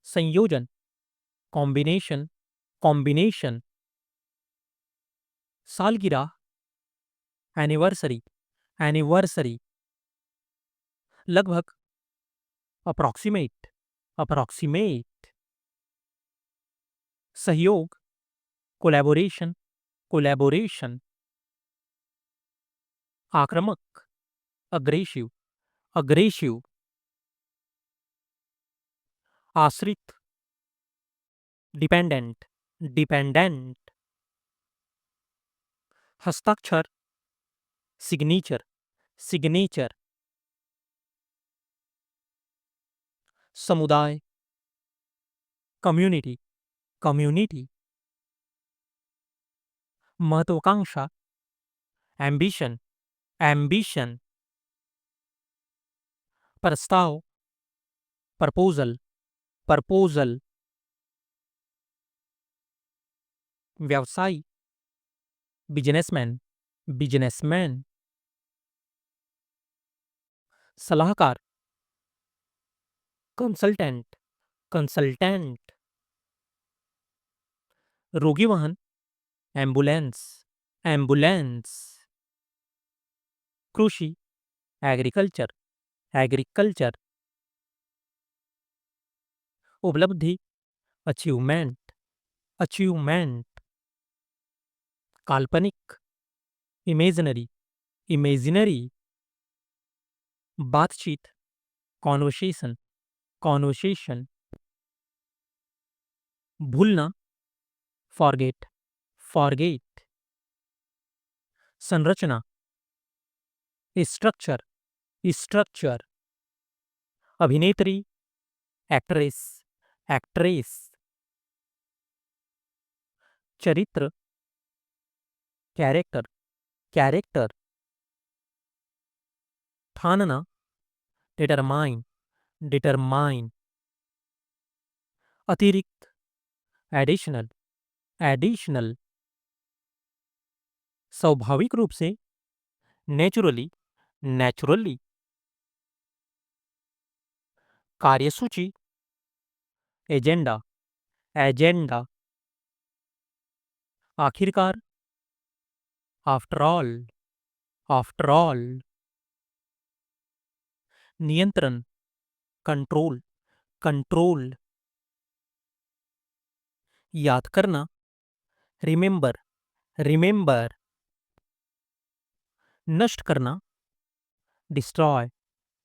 संयोजन, combination, combination, सालगिरह, anniversary, anniversary, लगभग, अप्रॉक्सीमेट, अप्रॉक्सीमेट, सहयोग, कोलैबोरेशन, कोलैबोरेशन, आक्रामक, अग्रेसिव, अग्रेसिव, आश्रित, डिपेंडेंट, डिपेंडेंट, हस्ताक्षर, सिग्नेचर, सिग्नेचर, समुदाय, कम्युनिटी, कम्युनिटी, महत्वाकांक्षा, एम्बिशन, एम्बिशन, प्रस्ताव, प्रपोजल, प्रपोजल, व्यवसायी, बिजनेसमैन, बिजनेसमैन, सलाहकार, कंसल्टेंट, कंसल्टेंट, रोगी वाहन, एम्बुलेंस, एम्बुलेंस, कृषि, एग्रीकल्चर, एग्रीकल्चर, उपलब्धि, अचीवमेंट, अचीवमेंट, काल्पनिक, इमेजिनरी, इमेजिनरी, बातचीत, कॉन्वर्सेशन, कॉन्वर्सेशन, भूलना, फॉरगेट, फॉरगेट, संरचना, स्ट्रक्चर, स्ट्रक्चर, अभिनेत्री, एक्ट्रेस, एक्ट्रेस, चरित्र, कैरेक्टर, कैरेक्टर, ठानना, डिटरमाइन, डिटरमाइन, अतिरिक्त, एडिशनल, एडिशनल, स्वाभाविक रूप से, नेचुरली, नेचुरली, कार्यसूची, एजेंडा, एजेंडा, आखिरकार, आफ्टर ऑल, आफ्टर ऑल, नियंत्रण, कंट्रोल, कंट्रोल, याद करना, रिमेंबर, रिमेंबर, नष्ट करना, डिस्ट्रॉय,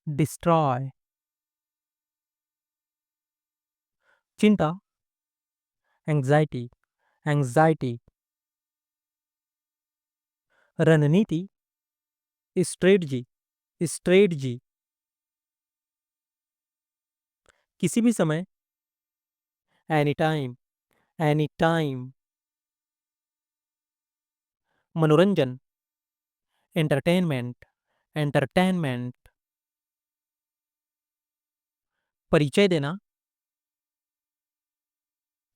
डिस्ट्रॉय, चिंता, एंजाइटी, एंजाइटी, रणनीति, स्ट्रेटजी, स्ट्रेटजी, किसी भी समय, एनी टाइम, एनी टाइम, मनोरंजन, एंटरटेनमेंट, एंटरटेनमेंट, परिचय देना,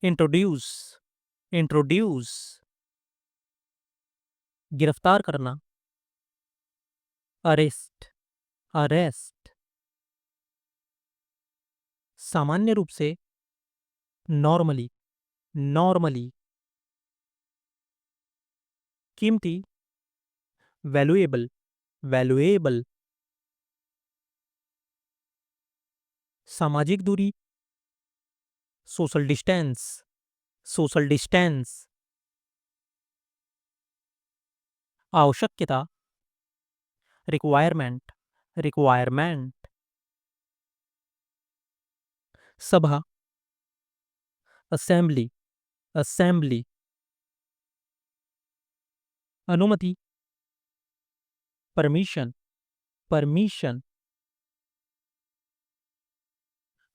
इंट्रोड्यूस, इंट्रोड्यूस, गिरफ्तार करना, अरेस्ट, अरेस्ट, सामान्य रूप से, नॉर्मली, नॉर्मली, कीमती, वैल्यूएबल, वैल्यूएबल, सामाजिक दूरी, सोशल डिस्टेंस, सोशल डिस्टेंस, आवश्यकता, रिक्वायरमेंट, रिक्वायरमेंट, सभा, असेंबली, असेंबली, अनुमति, परमिशन, परमिशन,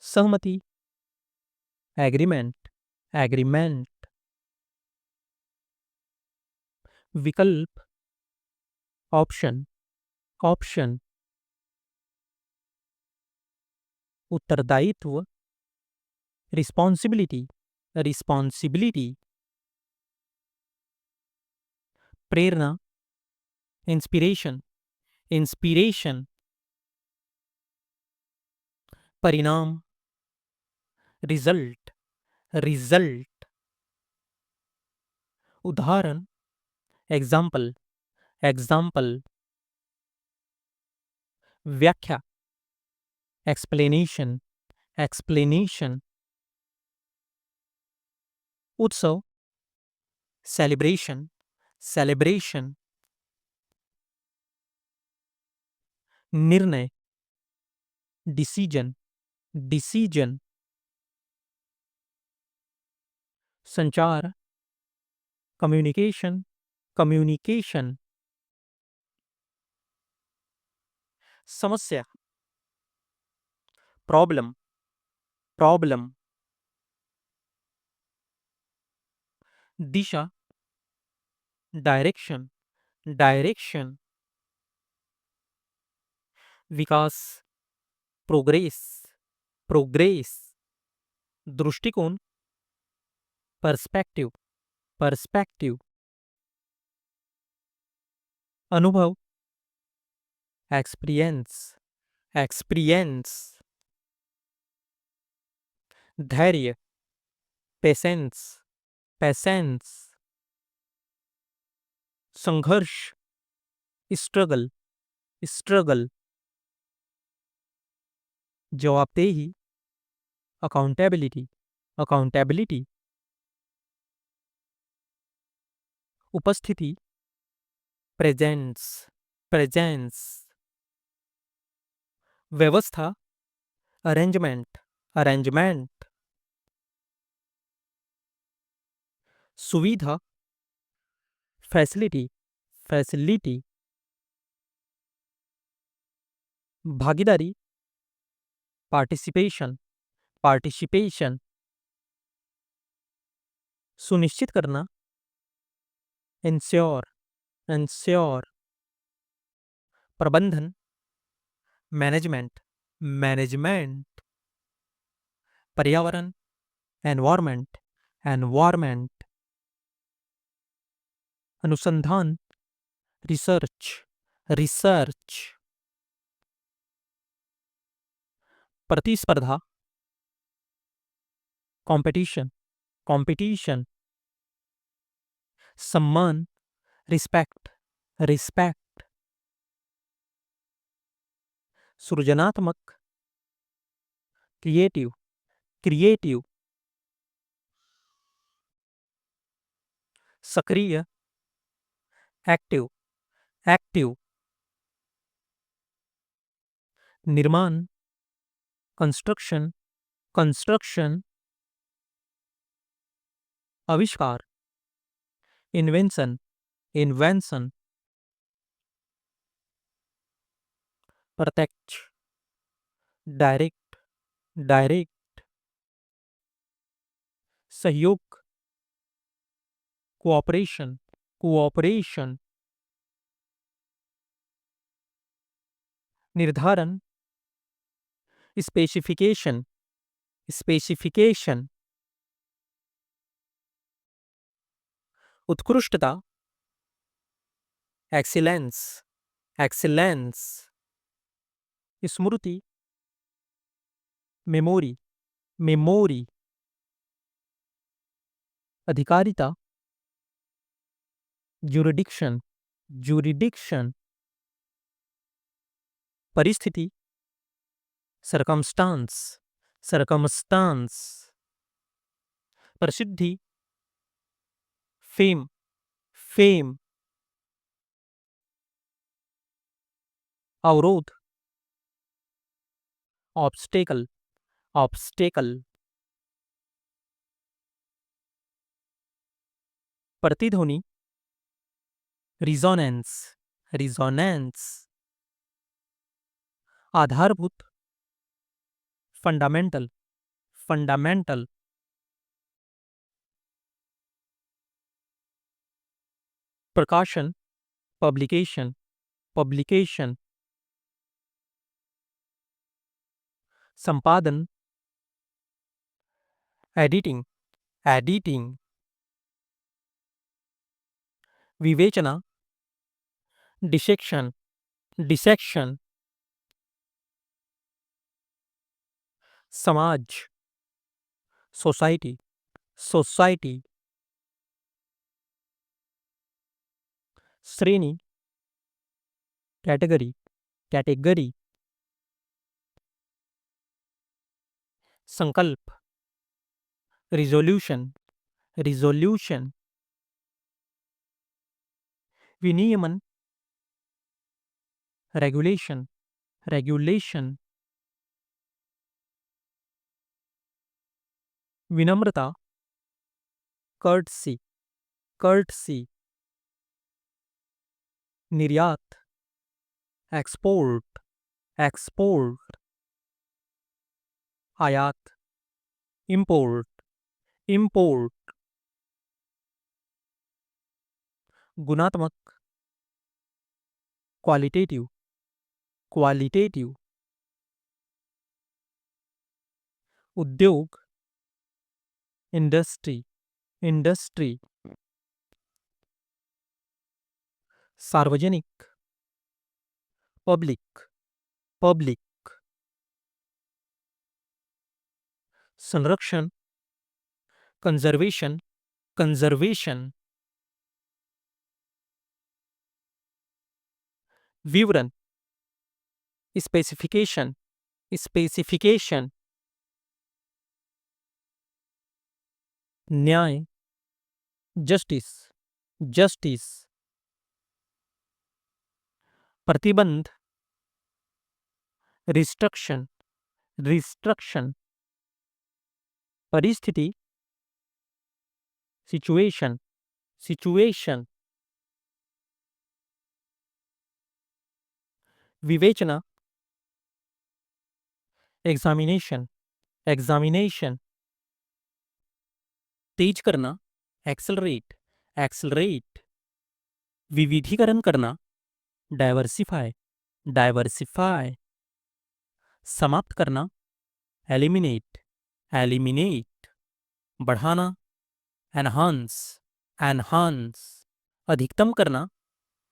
सहमति, एग्रीमेंट, एग्रीमेंट, विकल्प, ऑप्शन, ऑप्शन, उत्तरदायित्व, रिस्पॉन्सिबिलिटी, रिस्पॉन्सिबिलिटी, प्रेरणा, इंस्पिरेशन, इंस्पिरेशन, परिणाम, रिजल्ट, रिजल्ट. उदाहरण, एग्जाम्पल, एग्जाम्पल. व्याख्या, एक्सप्लेनेशन, एक्सप्लेनेशन. उत्सव, सेलिब्रेशन, सेलिब्रेशन. निर्णय, डिसीजन, डिसीजन. संचार, कम्युनिकेशन, कम्युनिकेशन. समस्या, प्रॉब्लम, प्रॉब्लम. दिशा, डायरेक्शन, डायरेक्शन. विकास, प्रोग्रेस, प्रोग्रेस. दृष्टिकोण, पर्स्पेक्टिव, पर्स्पेक्टिव. अनुभव, एक्सपीरियंस, एक्सपीरियंस. धैर्य, पेशेंस, पेशेंस. संघर्ष, स्ट्रगल, स्ट्रगल. जवाबदेही, अकाउंटेबिलिटी, अकाउंटेबिलिटी. उपस्थिति, प्रेजेंस, प्रेजेंस. व्यवस्था, अरेंजमेंट, अरेंजमेंट. सुविधा, फैसिलिटी, फैसिलिटी. भागीदारी, पार्टिसिपेशन, पार्टिसिपेशन. सुनिश्चित करना, इंश्योर, इंश्योर. प्रबंधन, मैनेजमेंट, मैनेजमेंट. पर्यावरण, एनवायरमेंट, एनवायरमेंट. अनुसंधान, रिसर्च, रिसर्च. प्रतिस्पर्धा, कंपटीशन, कंपटीशन. सम्मान, रिस्पेक्ट, रिस्पेक्ट. सृजनात्मक, क्रिएटिव, क्रिएटिव. सक्रिय, एक्टिव, एक्टिव. निर्माण, कंस्ट्रक्शन, कंस्ट्रक्शन. आविष्कार, इन्वेंशन, इन्वेंशन. प्रत्यक्ष, डायरेक्ट, डायरेक्ट. सहयोग, कोऑपरेशन, कोऑपरेशन. निर्धारण, स्पेसिफिकेशन, स्पेसिफिकेशन. उत्कृष्टता, एक्सीलेंस, एक्सीलेंस. स्मृति, मेमोरी, मेमोरी. अधिकारिता, जुरिडिक्शन, जुरिडिक्शन. परिस्थिति, सरकमस्टांस, सरकमस्टांस. प्रसिद्धि, फेम, फेम. अवरोध, ऑब्स्टेकल, ऑब्स्टेकल. प्रतिध्वनि, रिजोनेंस, रिजोनेंस. आधारभूत, फंडामेंटल, फंडामेंटल. प्रकाशन, पब्लिकेशन, पब्लिकेशन. संपादन, एडिटिंग, एडिटिंग. विवेचना, डिसेक्शन, डिसेक्शन. समाज, सोसाइटी, सोसाइटी। श्रेणी, कैटेगरी, कैटेगरी। संकल्प, रिजोल्यूशन, रिजोल्यूशन। विनियमन, रेगुलेशन, रेगुलेशन। विनम्रता, कर्टसी, कर्टसी। निर्यात, एक्सपोर्ट, एक्सपोर्ट। आयात, इंपोर्ट, इंपोर्ट। गुणात्मक, क्वालिटेटिव, क्वालिटेटिव। उद्योग, इंडस्ट्री, इंडस्ट्री। सार्वजनिक, पब्लिक, पब्लिक। संरक्षण, कंजर्वेशन, कंजर्वेशन। विवरण, स्पेसिफिकेशन, स्पेसिफिकेशन। न्याय, जस्टिस, जस्टिस। प्रतिबंध, रिस्ट्रक्शन, रिस्ट्रक्शन। परिस्थिति, सिचुएशन, सिचुएशन। विवेचना, एग्जामिनेशन, एग्जामिनेशन। तेज करना, एक्सेलरेट, एक्सेलरेट। विविधीकरण करना, डाइवर्सिफाई, डाइवर्सिफाई। समाप्त करना, एलिमिनेट, एलिमिनेट। बढ़ाना, एनहांस, एनहांस। अधिकतम करना,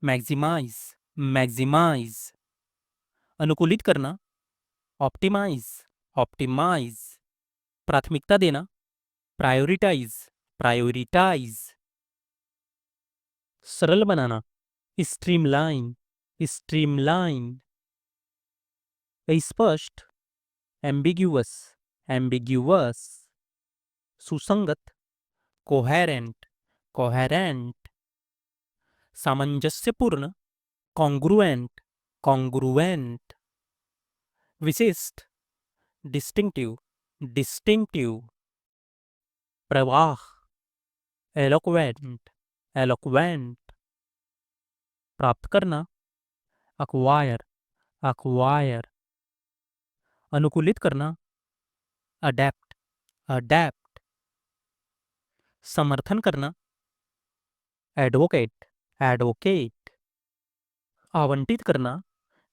मैक्सिमाइज, मैक्सिमाइज। अनुकूलित करना, ऑप्टिमाइज, ऑप्टिमाइज। प्राथमिकता देना, प्रायोरिटाइज, प्रायोरिटाइज। सरल बनाना, स्ट्रीमलाइन, स्ट्रीमलाइन। स्पष्ट, एम्बिग्यूअस, एम्बिग्यूअस। सुसंगत, कोहेरेंट, कोहेरेंट। सामंजस्यपूर्ण, कॉन्ग्रुएंट, कॉन्ग्रुएंट। विशिष्ट, डिस्टिंक्टिव, डिस्टिंक्टिव। प्रवाह, एलोक्वेंट, एलोक्वेंट। प्राप्त करना, अक्वायर, अक्वायर। अनुकूलित करना, अडेप्ट, अडेप्ट। समर्थन करना, एडवोकेट, एडवोकेट। आवंटित करना,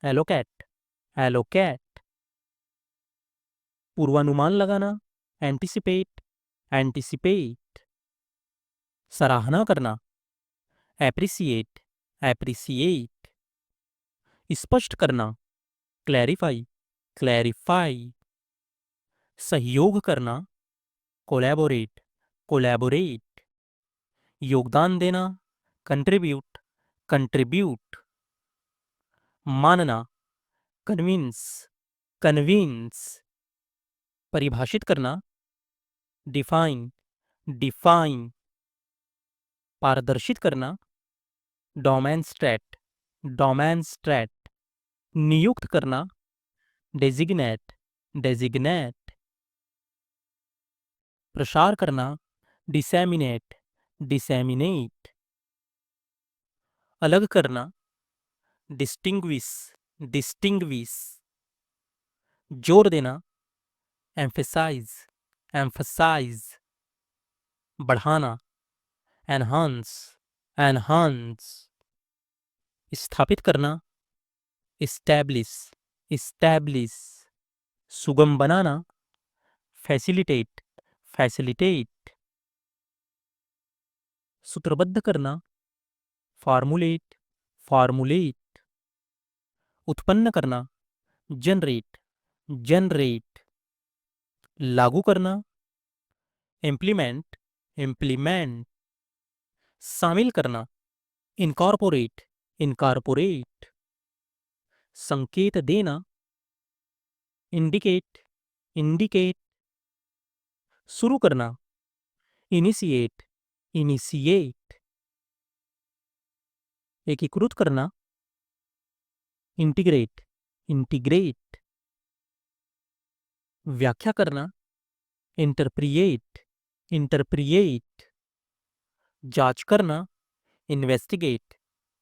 एलोकेट, एलोकेट। पूर्वानुमान लगाना, एंटिसिपेट, एंटिसिपेट। सराहना करना, एप्रिसिएट, एप्रिसिएट। स्पष्ट करना, क्लैरिफाई, क्लैरिफाई। सहयोग करना, कोलैबोरेट, कोलैबोरेट। योगदान देना, कंट्रीब्यूट, कंट्रीब्यूट। मानना, कन्विंस, कन्विंस। परिभाषित करना, डिफाइन, डिफाइन। पारदर्शित करना, डोमेंस्ट्रेट, डोमेंस्ट्रेट। नियुक्त करना, डेजिग्नेट, डेजिग्नेट। प्रसार करना, डिसैमिनेट, डिसैमिनेट। अलग करना, डिस्टिंग्विश, डिस्टिंग्विश। जोर देना, एम्फेसाइज, एम्फसाइज। बढ़ाना, एनहांस, एनहांस। स्थापित करना, इस्टैब्लिश, इस्टैब्लिश। सुगम बनाना, फैसिलिटेट, फैसिलिटेट। सूत्रबद्ध करना, फार्मूलेट, फार्मूलेट। उत्पन्न करना, जनरेट, जनरेट। लागू करना, इम्प्लीमेंट, इम्प्लीमेंट। शामिल करना, इनकॉर्पोरेट, इनकॉर्पोरेट। संकेत देना, इंडिकेट, इंडिकेट। शुरू करना, इनिशिएट, इनिशिएट। एकीकृत करना, इंटीग्रेट, इंटीग्रेट। व्याख्या करना, इंटरप्रिएट, इंटरप्रिएट। जांच करना, इन्वेस्टिगेट,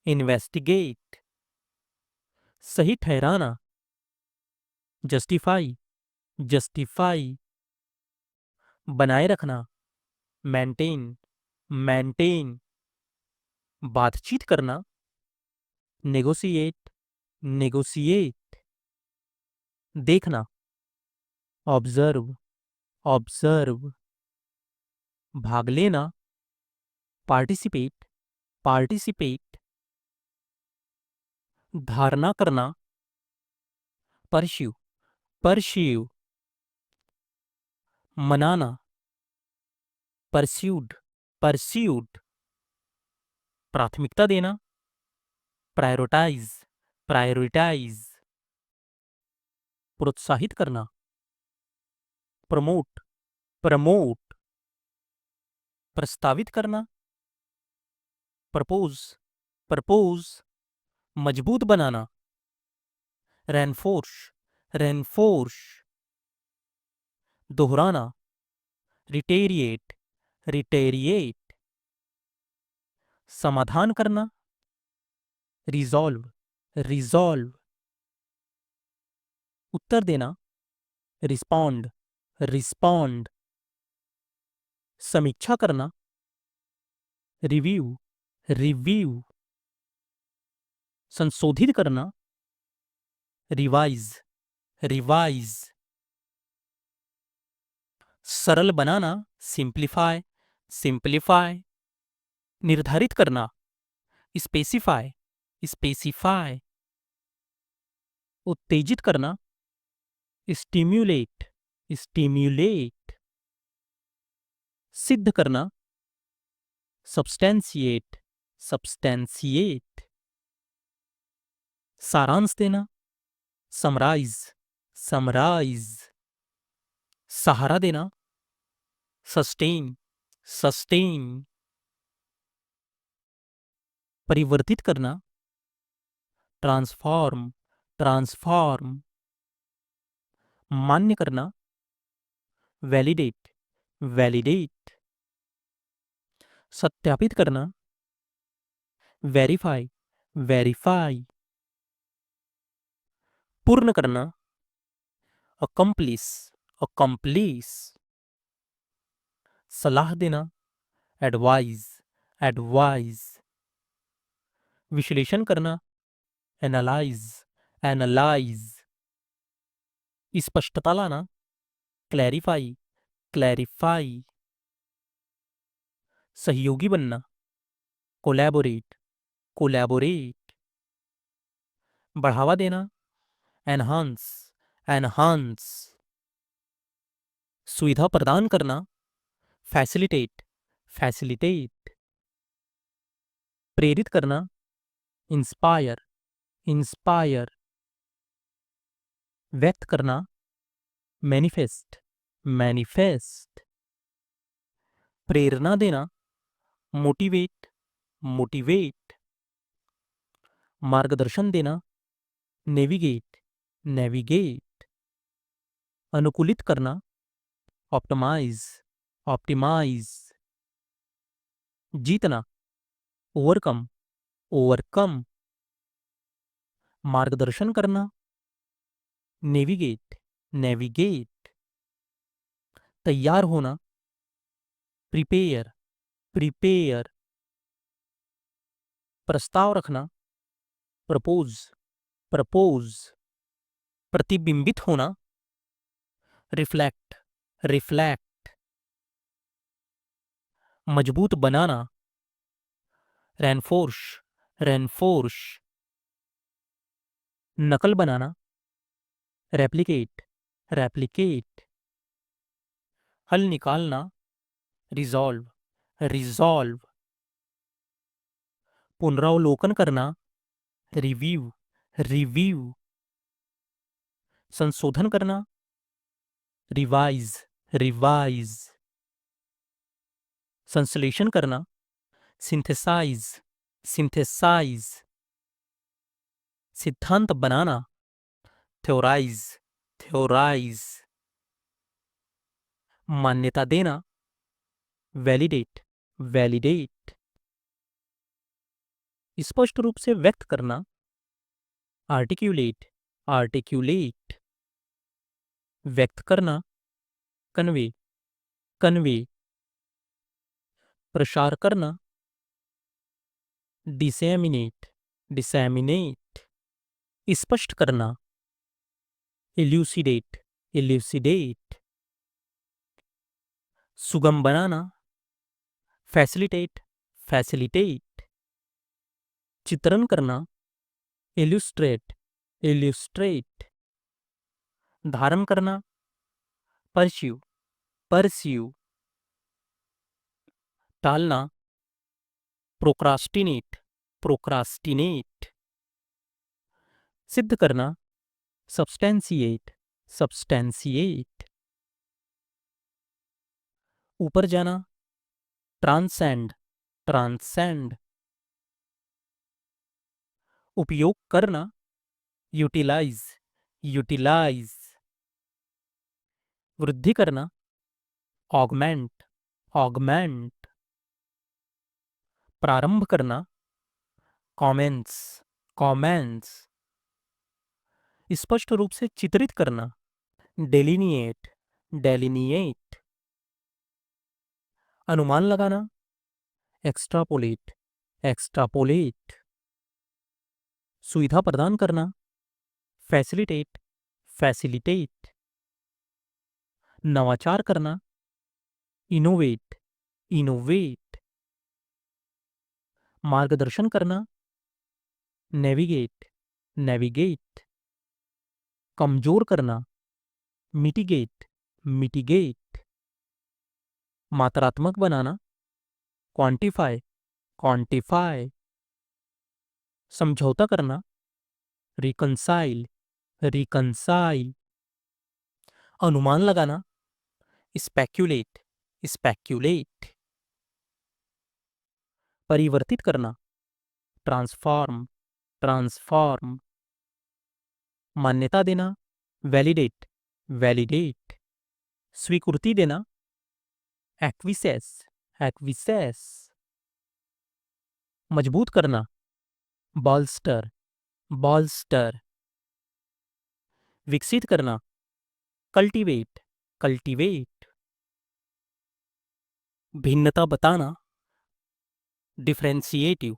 इन्वेस्टिगेट। सही ठहराना, जस्टिफाई, जस्टिफाई। बनाए रखना, मेंटेन, मेंटेन। बातचीत करना, नेगोशिएट, नेगोशिएट। देखना, ऑब्जर्व, ऑब्जर्व। भाग लेना, पार्टिसिपेट, पार्टिसिपेट। धारणा करना, परस्यू, परस्यू। मनाना, परस्यूड, परस्यूड। प्राथमिकता देना, प्रायोरिटाइज, प्रायोरिटाइज। प्रोत्साहित करना, प्रमोट, प्रमोट। प्रस्तावित करना, प्रपोज, प्रपोज। मजबूत बनाना, रेनफोर्स, रेनफोर्स। दोहराना, रिटेरिएट, रिटेरिएट। समाधान करना, रिजॉल्व, रिजॉल्व। उत्तर देना, रिस्पॉन्ड, रिस्पॉन्ड। समीक्षा करना, रिव्यू, रिव्यू। संशोधित करना, रिवाइज, रिवाइज। सरल बनाना, सिंप्लीफाई, सिंप्लीफाई। निर्धारित करना, स्पेसिफाई, स्पेसिफाई। उत्तेजित करना, स्टिम्युलेट, स्टिम्युलेट। सिद्ध करना, सब्सटेंशिएट, सब्सटेंशिएट। सारांश देना, समराइज, समराइज। सहारा देना, सस्टेन, सस्टेन। परिवर्तित करना, ट्रांसफॉर्म, ट्रांसफॉर्म। मान्य करना, वैलिडेट, वैलिडेट। सत्यापित करना, वेरीफाई, वेरीफाई। पूर्ण करना, अकम्प्लिश, अकम्प्लिश। सलाह देना, एडवाइज, एडवाइज। विश्लेषण करना, एनालाइज, एनालाइज। स्पष्टता लाना, क्लैरिफाई, क्लैरिफाई। सहयोगी बनना, कोलैबोरेट, कोलैबोरेट। बढ़ावा देना, एनहांस, एनहांस। सुविधा प्रदान करना, फैसिलिटेट, फैसिलिटेट। प्रेरित करना, इंस्पायर, इंस्पायर। व्यक्त करना, मैनिफेस्ट, मैनिफेस्ट। प्रेरणा देना, मोटिवेट, मोटिवेट। मार्गदर्शन देना, नेविगेट, नेविगेट। अनुकूलित करना, ऑप्टिमाइज, ऑप्टिमाइज। जीतना, ओवरकम, ओवरकम। मार्गदर्शन करना, नेविगेट, नेविगेट। तैयार होना, प्रिपेयर, प्रिपेयर। प्रस्ताव रखना, प्रपोज, प्रपोज। प्रतिबिंबित होना, रिफ्लेक्ट, रिफ्लेक्ट। मजबूत बनाना, रेनफोर्स, रेनफोर्स। नकल बनाना, रेप्लिकेट, रेप्लिकेट। हल निकालना, रिजॉल्व रिजॉल्व, पुनरावलोकन करना, रिव्यू रिव्यू, संशोधन करना, रिवाइज रिवाइज, संश्लेषण करना, सिंथेसाइज सिंथेसाइज, सिद्धांत बनाना, थ्योराइज थ्योराइज, मान्यता देना, वैलिडेट वैलिडेट, स्पष्ट रूप से व्यक्त करना, आर्टिक्यूलेट आर्टिक्यूलेट, व्यक्त करना, कन्वे कन्वे, प्रसार करना, डिसैमिनेट डिसैमिनेट, स्पष्ट करना, इल्यूसिडेट इल्यूसिडेट, सुगम बनाना, फैसिलिटेट फैसिलिटेट, चित्रण करना, इल्यूस्ट्रेट इल्यूस्ट्रेट, धारण करना, परस्यू परस्यू, टालना, प्रोक्रास्टिनेट प्रोक्रास्टिनेट, सिद्ध करना, सब्सटेंशिएट सब्सटेंशिएट, ऊपर जाना, ट्रांसेंड ट्रांसेंड, उपयोग करना, यूटिलाइज यूटिलाइज, वृद्धि करना, ऑगमेंट ऑगमेंट, प्रारंभ करना, कॉमेंस कॉमेंस, स्पष्ट रूप से चित्रित करना, डेलिनिएट डेलिनिएट, अनुमान लगाना, एक्स्ट्रापोलेट एक्स्ट्रापोलेट, सुविधा प्रदान करना, फैसिलिटेट फैसिलिटेट, नवाचार करना, इनोवेट इनोवेट, मार्गदर्शन करना, नेविगेट नेविगेट, कमजोर करना, मिटिगेट मिटिगेट, मात्रात्मक बनाना, क्वांटिफाई क्वांटिफाई, समझौता करना, रिकंसाइल रिकंसाइल, अनुमान लगाना, स्पेक्यूलेट स्पेक्यूलेट, परिवर्तित करना, ट्रांसफॉर्म ट्रांसफॉर्म, मान्यता देना, वैलिडेट वैलिडेट, स्वीकृति देना, एक्विसेस एक्विसेस, मजबूत करना, बॉल्स्टर बॉल्स्टर, विकसित करना, कल्टीवेट कल्टीवेट, भिन्नता बताना, डिफरेंशिएटिव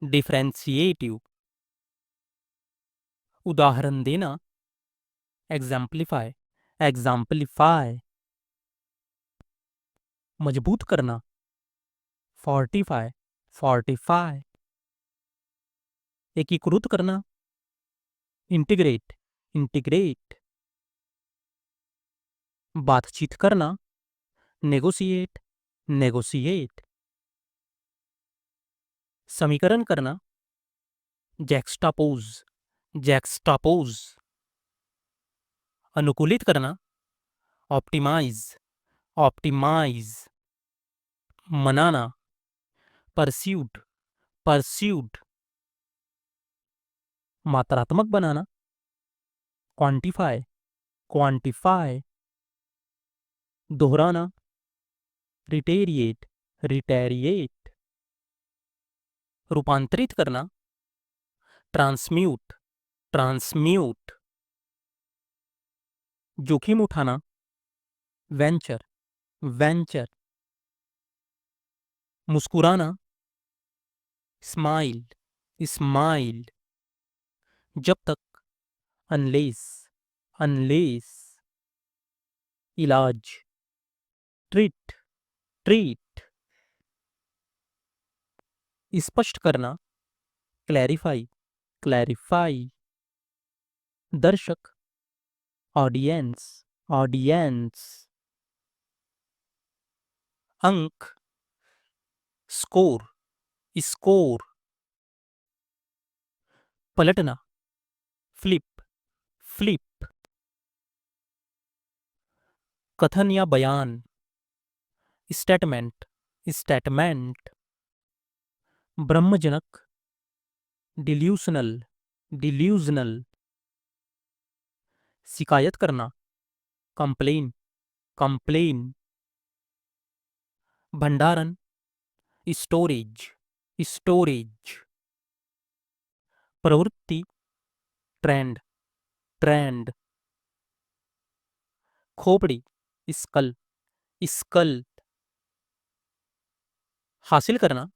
डिफरेंशिएटिव, उदाहरण देना, एग्जाम्पलीफाई एग्जाम्पलीफाई, मजबूत करना, फोर्टिफाई फोर्टिफाई, एकीकृत करना, इंटीग्रेट इंटीग्रेट, बातचीत करना, नेगोशिएट नेगोशिएट, समीकरण करना, जैक्स्टापोज जैक्स्टापोज, अनुकूलित करना, ऑप्टिमाइज ऑप्टिमाइज, मनाना, परस्यूट परस्यूट, मात्रात्मक बनाना, क्वांटिफाई क्वांटिफाई, दोहराना, रिटेरिएट रिटेरिएट, रूपांतरित करना, ट्रांसम्यूट ट्रांसम्यूट, जोखिम उठाना, वेंचर वेंचर, मुस्कुराना, स्माइल स्माइल, जब तक, अनलेस अनलेस, इलाज, ट्रीट ट्रीट, स्पष्ट करना, क्लैरिफाई क्लैरिफाई, दर्शक, ऑडियंस ऑडियंस, अंक, स्कोर, स्कोर, पलटना, फ्लिप, फ्लिप, कथन या बयान, स्टेटमेंट, स्टेटमेंट, ब्रह्मजनक, डिल्यूशनल, डिल्यूजनल, शिकायत करना, कंप्लेन, कंप्लेन, भंडारण, स्टोरेज, स्टोरेज, प्रवृत्ति, ट्रेंड, ट्रेंड, खोपड़ी, स्कल, स्कल, हासिल करना,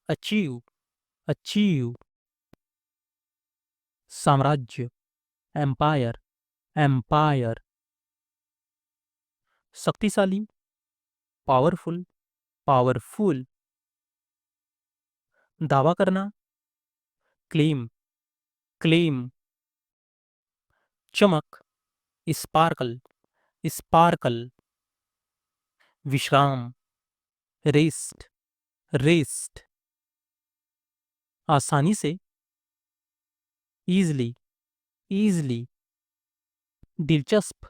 अचीव, अचीव, साम्राज्य, एम्पायर, एम्पायर, शक्तिशाली, पावरफुल, पावरफुल, दावा करना, क्लेम, क्लेम, चमक, स्पार्कल, स्पार्कल, विश्राम, रेस्ट, रेस्ट, आसानी से, ईजली, ईजली, दिलचस्प,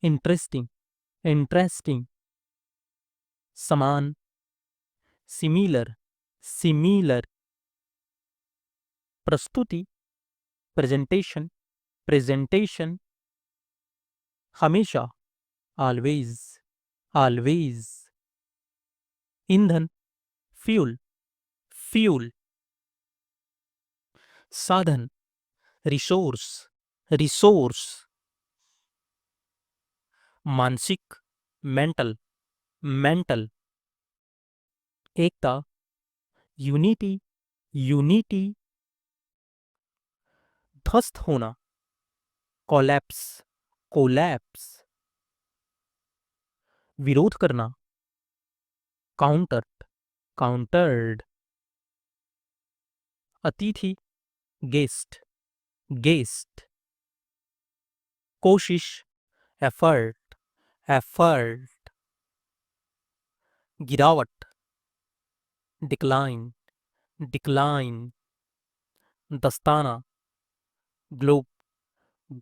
इंटरेस्टिंग, इंटरेस्टिंग, समान, सिमिलर, सिमिलर, प्रस्तुति, प्रेजेंटेशन, प्रेजेंटेशन, हमेशा, ऑलवेज, ऑलवेज, ईंधन, फ्यूल, फ्यूल, साधन, रिसोर्स, रिसोर्स, मानसिक, मेंटल, मेंटल, एकता, यूनिटी, यूनिटी, ध्वस्त होना, कोलैप्स, कोलैप्स, विरोध करना, काउंटर, काउंटर्ड, अतिथि, गेस्ट, गेस्ट, कोशिश, एफर्ट, एफर्ट, गिरावट, डिक्लाइन, डिक्लाइन, दस्ताना, ग्लोब,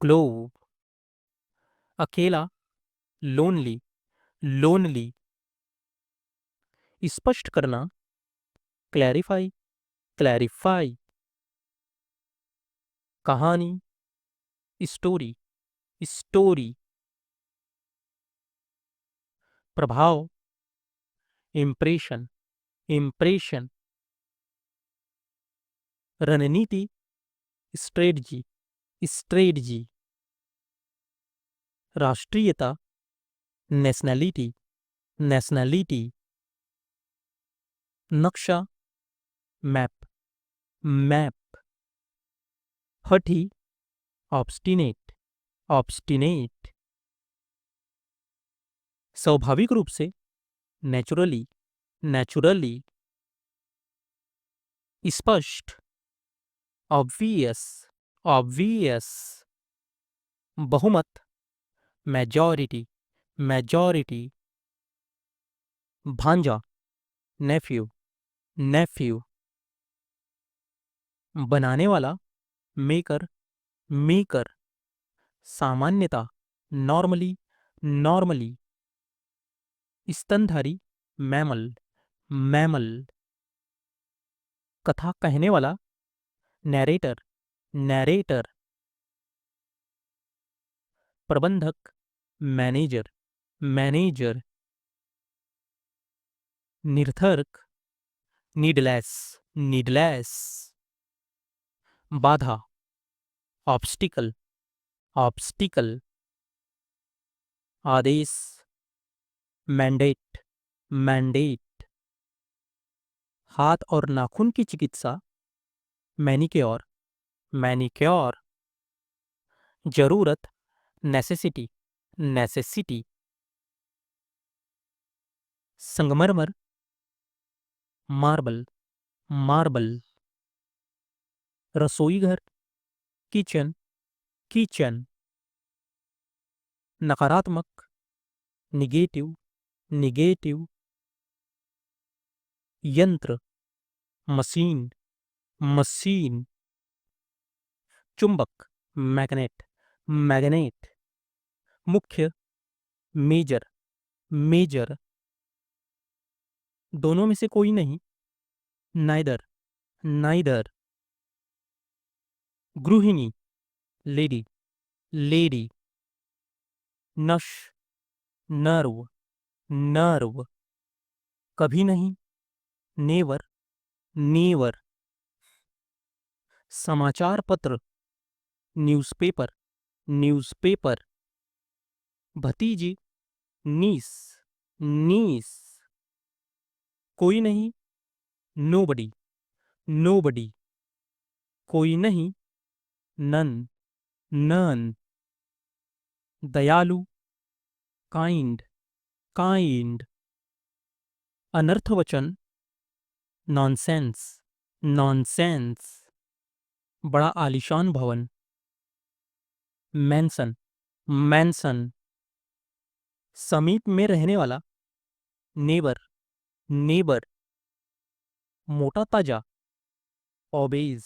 ग्लोब, अकेला, लोनली, लोनली, स्पष्ट करना, क्लैरिफाई, क्लैरिफाई, कहानी, स्टोरी, स्टोरी, प्रभाव, इम्प्रेशन, इम्प्रेशन, रणनीति, स्ट्रेटजी, स्ट्रेटजी, राष्ट्रीयता, नेशनैलिटी, नेशनैलिटी, नक्शा, मैप, मैप, हठी, ऑब्स्टिनेट, ऑब्स्टिनेट, स्वाभाविक रूप से, नेचुरली, नेचुरली, स्पष्ट, ऑब्वियस, ऑब्वियस, बहुमत, मेजॉरिटी, मेजॉरिटी, भांजा, नेफ्यू, नेफ्यू, बनाने वाला, मेकर, मेकर, सामान्यता, नॉर्मली, नॉर्मली, स्तनधारी, मैमल, मैमल, कथा कहने वाला, नैरेटर, नैरेटर, प्रबंधक, मैनेजर, मैनेजर, निरर्थक, नीडलेस, नीडलेस, बाधा, ऑब्स्टिकल, ऑब्स्टिकल, आदेश, मैंडेट, मैंडेट, हाथ और नाखून की चिकित्सा, मैनिक्योर, मैनिक्योर, जरूरत, नेसेसिटी, नेसेसिटी, संगमरमर, मार्बल, मार्बल, रसोई घर, किचन, किचन, नकारात्मक, निगेटिव, निगेटिव, यंत्र, मशीन, मशीन, चुंबक, मैग्नेट, मैग्नेट, मुख्य, मेजर, मेजर, दोनों में से कोई नहीं, नाइदर, नाइदर, गृहिणी, लेडी, लेडी, नश, नर्व, नर्व, कभी नहीं, नेवर, नेवर, समाचार पत्र, न्यूज़पेपर, न्यूज़पेपर, भतीजी, नीस, नीस, कोई नहीं, नोबडी, नोबडी, कोई नहीं, नन, नन, दयालु, काइंड, काइंड, अनर्थवचन, नॉनसेंस, नॉनसेंस, बड़ा आलीशान भवन, मैंसन, मैंसन, समीप में रहने वाला, नेबर, नेबर, मोटा ताजा, ओबेज,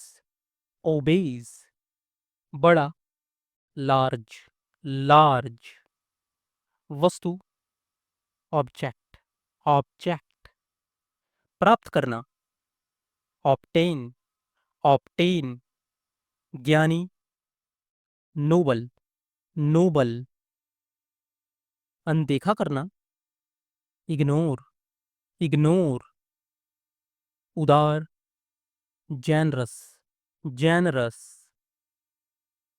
ओबेज, बड़ा, लार्ज, लार्ज, वस्तु, ऑब्जेक्ट, ऑब्जेक्ट, प्राप्त करना, ऑब्टेन, ऑब्टेन, ज्ञानी, नोबल, नोबल, अनदेखा करना, इग्नोर, इग्नोर, उदार, जेनरस, जेनरस,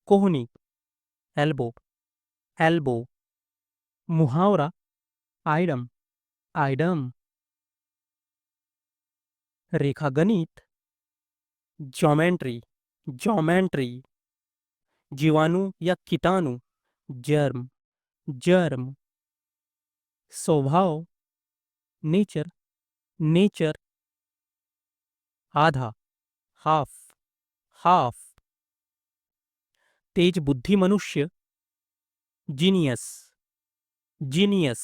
कोहनी, एल्बो, एल्बो, मुहावरा, आइडम, आइडम, रेखागणित, ज्योमेट्री, ज्योमेट्री, जीवाणु या कीटाणु, जर्म, जर्म, स्वभाव, नेचर, नेचर, आधा, हाफ, हाफ, तेज बुद्धि मनुष्य, जीनियस, जीनियस,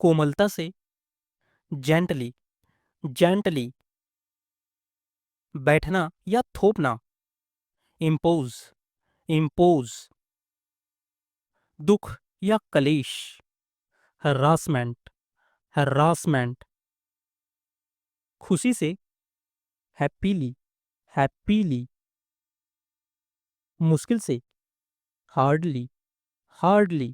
कोमलता से, जेंटली, जेंटली, बैठना या थोपना, इम्पोज, इम्पोज, दुख या कलेश, हरासमेंट, हरासमेंट, खुशी से, हैप्पीली, हैप्पीली, मुश्किल से, हार्डली, हार्डली,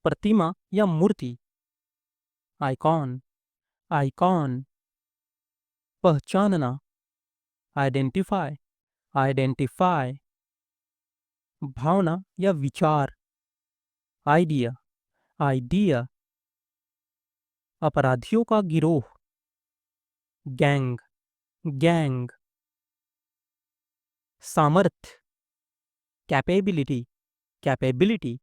प्रतिमा या मूर्ति, आइकॉन, आइकॉन, पहचानना, आइडेंटिफाई, आइडेंटिफाई, भावना या विचार, आइडिया, आइडिया, अपराधियों का गिरोह, गैंग, गैंग, सामर्थ्य, कैपेबिलिटी, कैपेबिलिटी,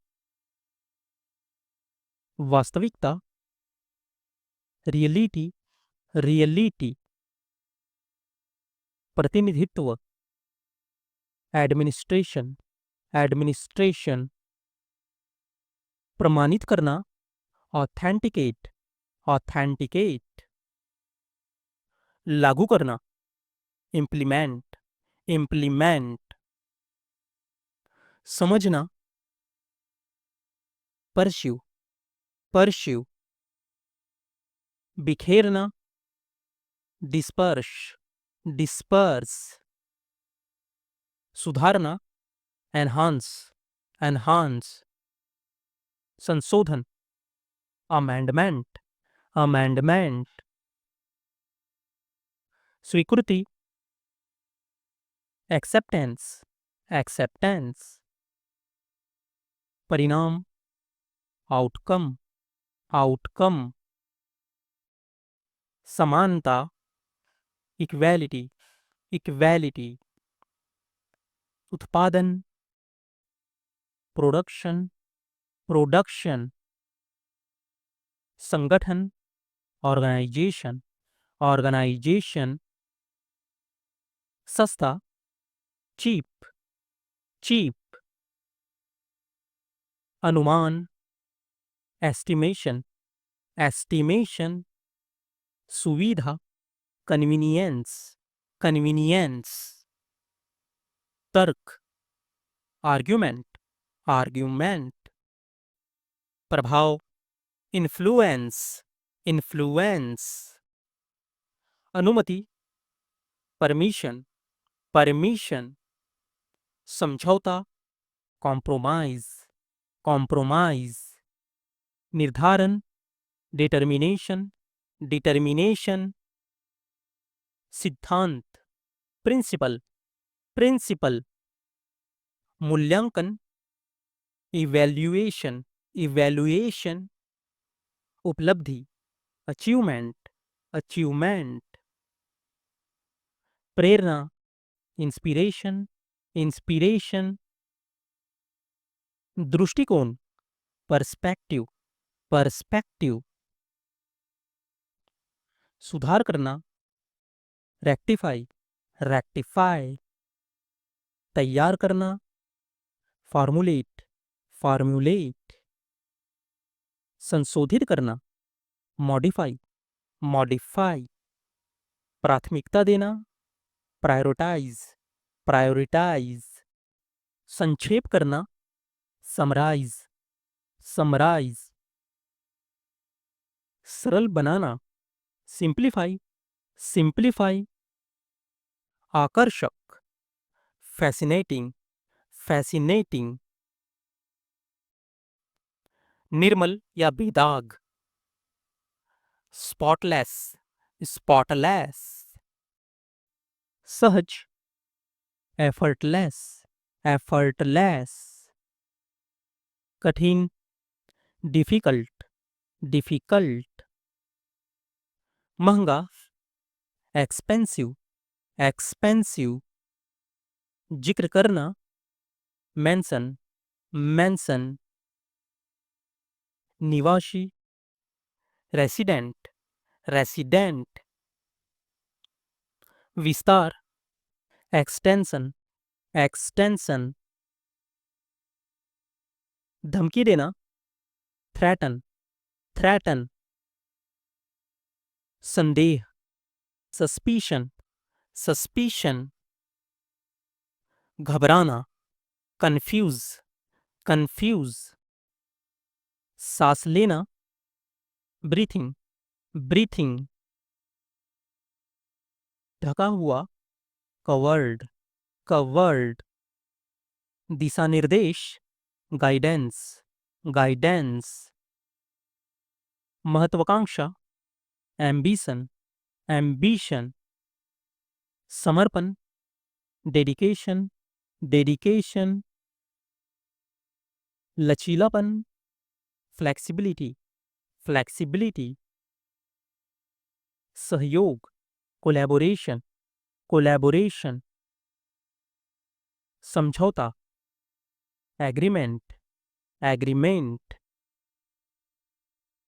वास्तविकता, रियलिटी, रियलिटी, प्रतिनिधित्व, एडमिनिस्ट्रेशन, एडमिनिस्ट्रेशन, प्रमाणित करना, ऑथेंटिकेट, ऑथेंटिकेट, लागू करना, इम्प्लीमेंट, इम्प्लीमेंट, समझना, परस्यू, परस्यू, बिखेरना, डिस्पर्श, डिस्पर्स, सुधारना, एनहांस, एनहांस, संशोधन, अमेंडमेंट, अमेंडमेंट, स्वीकृति, एक्सेप्टेंस, एक्सेप्टेंस, परिणाम, आउटकम, आउटकम, समानता, इक्वेलिटी, इक्वेलिटी, उत्पादन, प्रोडक्शन, प्रोडक्शन, संगठन, ऑर्गेनाइजेशन, ऑर्गेनाइजेशन, सस्ता, चीप, चीप, अनुमान, एस्टिमेशन, एस्टिमेशन, सुविधा, कन्वीनियंस, कन्वीनियंस, तर्क, आर्ग्यूमेंट, आर्ग्यूमेंट, प्रभाव, इन्फ्लुएंस, इन्फ्लुएंस, अनुमति, परमिशन, परमिशन, समझौता, कॉम्प्रोमाइज, कॉम्प्रोमाइज, निर्धारण, डिटर्मिनेशन, डिटर्मिनेशन, सिद्धांत, प्रिंसिपल, प्रिंसिपल, मूल्यांकन, इवैल्यूएशन, इवैल्यूएशन, उपलब्धि, अचीवमेंट, अचीवमेंट, प्रेरणा, इंस्पिरेशन, इंस्पिरेशन, दृष्टिकोण, पर्सपेक्टिव, पर्सपेक्टिव, सुधार करना, रेक्टिफाई, रेक्टिफाई, तैयार करना, फॉर्मुलेट, फॉर्मुलेट, संशोधित करना, मॉडिफाई, मॉडिफाई, प्राथमिकता देना, प्रायोरिटाइज, प्रायोरिटाइज, संक्षेप करना, समराइज, समराइज, सरल बनाना, सिंप्लीफाई, सिंप्लीफाई, आकर्षक, फैसिनेटिंग, फैसिनेटिंग, निर्मल या बेदाग, स्पॉटलेस, स्पॉटलेस, सहज, एफर्टलेस, एफर्टलेस, कठिन, डिफिकल्ट, डिफिकल्ट, महंगा, एक्सपेंसिव, एक्सपेंसिव, जिक्र करना, मेंशन, मेंशन, निवासी, रेसिडेंट, रेसिडेंट, विस्तार, एक्सटेंशन, एक्सटेंशन, धमकी देना, थ्रेटन, थ्रेटन, संदेह, सस्पिशन, सस्पिशन, घबराना, कंफ्यूज, कंफ्यूज, सांस लेना, ब्रीथिंग, ब्रीथिंग, ढका हुआ, कवर्ड, कवर्ड, दिशा निर्देश, गाइडेंस, गाइडेंस, महत्वाकांक्षा, एम्बिशन, एम्बिशन, समर्पण, डेडिकेशन, डेडिकेशन, लचीलापन, फ्लेक्सिबिलिटी, फ्लेक्सिबिलिटी, सहयोग, कोलैबोरेशन, कोलैबोरेशन, समझौता, एग्रीमेंट, एग्रीमेंट,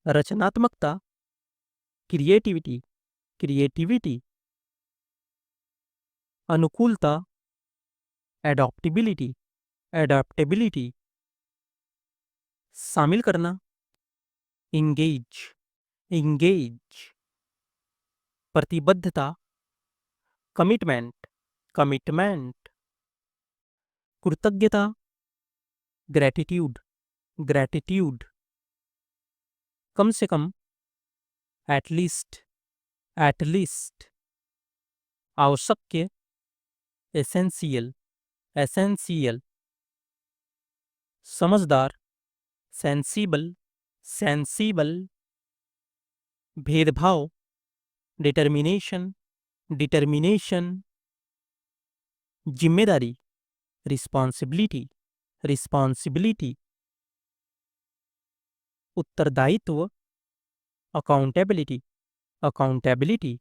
रचनात्मकता, क्रिएटिविटी, क्रिएटिविटी, अनुकूलता, एडॉप्टिबिलिटी, एडॉप्टेबिलिटी, शामिल करना, इंगेज, इंगेज, प्रतिबद्धता, कमिटमेंट, कमिटमेंट, कृतज्ञता, ग्रैटिट्यूड, ग्रैटिट्यूड, कम से कम, एटलीस्ट, एटलीस्ट, आवश्यक, एसेंशियल, एसेंशियल, समझदार, सेंसिबल, सेंसिबल, भेदभाव, डिटर्मिनेशन, डिटर्मिनेशन, जिम्मेदारी, रिस्पॉन्सिबिलिटी, रिस्पॉन्सिबिलिटी, उत्तरदायित्व, अकाउंटेबिलिटी, अकाउंटेबिलिटी,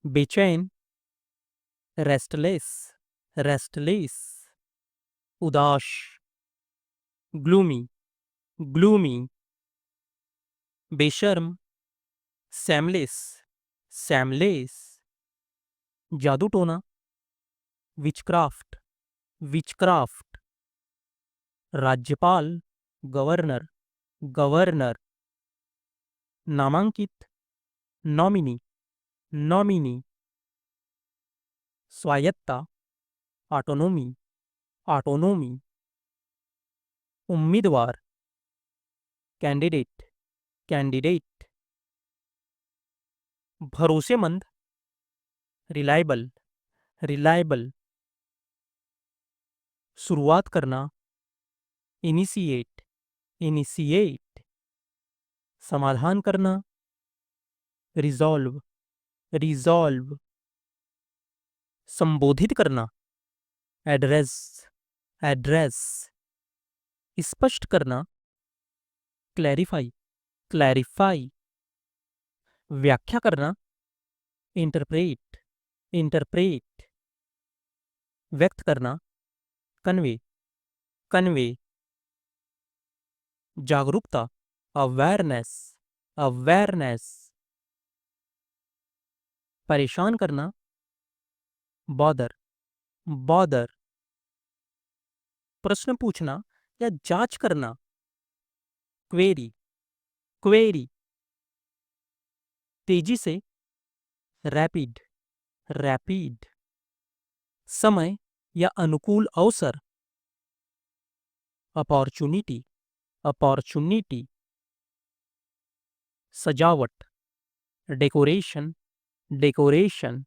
बेचैन, रेस्टलेस, रेस्टलेस, उदास, ग्लूमी, ग्लूमी, बेशर्म, सैमलेस, सैमलेस, जादू टोना, विचक्राफ्ट, विचक्राफ्ट, राज्यपाल, गवर्नर, गवर्नर। नामांकित, नॉमिनी, नॉमिनी। स्वायत्ता, ऑटोनोमी, ऑटोनोमी। उम्मीदवार, कैंडिडेट, कैंडिडेट। भरोसेमंद, रिलायबल, रिलायबल। शुरुआत करना, इनिशिएट, इनिशिएट। समाधान करना, रिजॉल्व, रिजॉल्व। संबोधित करना, एड्रेस, एड्रेस। स्पष्ट करना, क्लैरिफाई, क्लैरिफाई। व्याख्या करना, इंटरप्रेट, इंटरप्रेट। व्यक्त करना, कन्वे, कन्वे। जागरूकता, अवेयरनेस, अवेयरनेस। परेशान करना, बॉदर, बॉदर। प्रश्न पूछना या जांच करना, क्वेरी, क्वेरी। तेजी से, रैपिड, रैपिड। समय या अनुकूल अवसर, अपॉर्चुनिटी, अपॉर्चुनिटी। सजावट, डेकोरेशन, डेकोरेशन।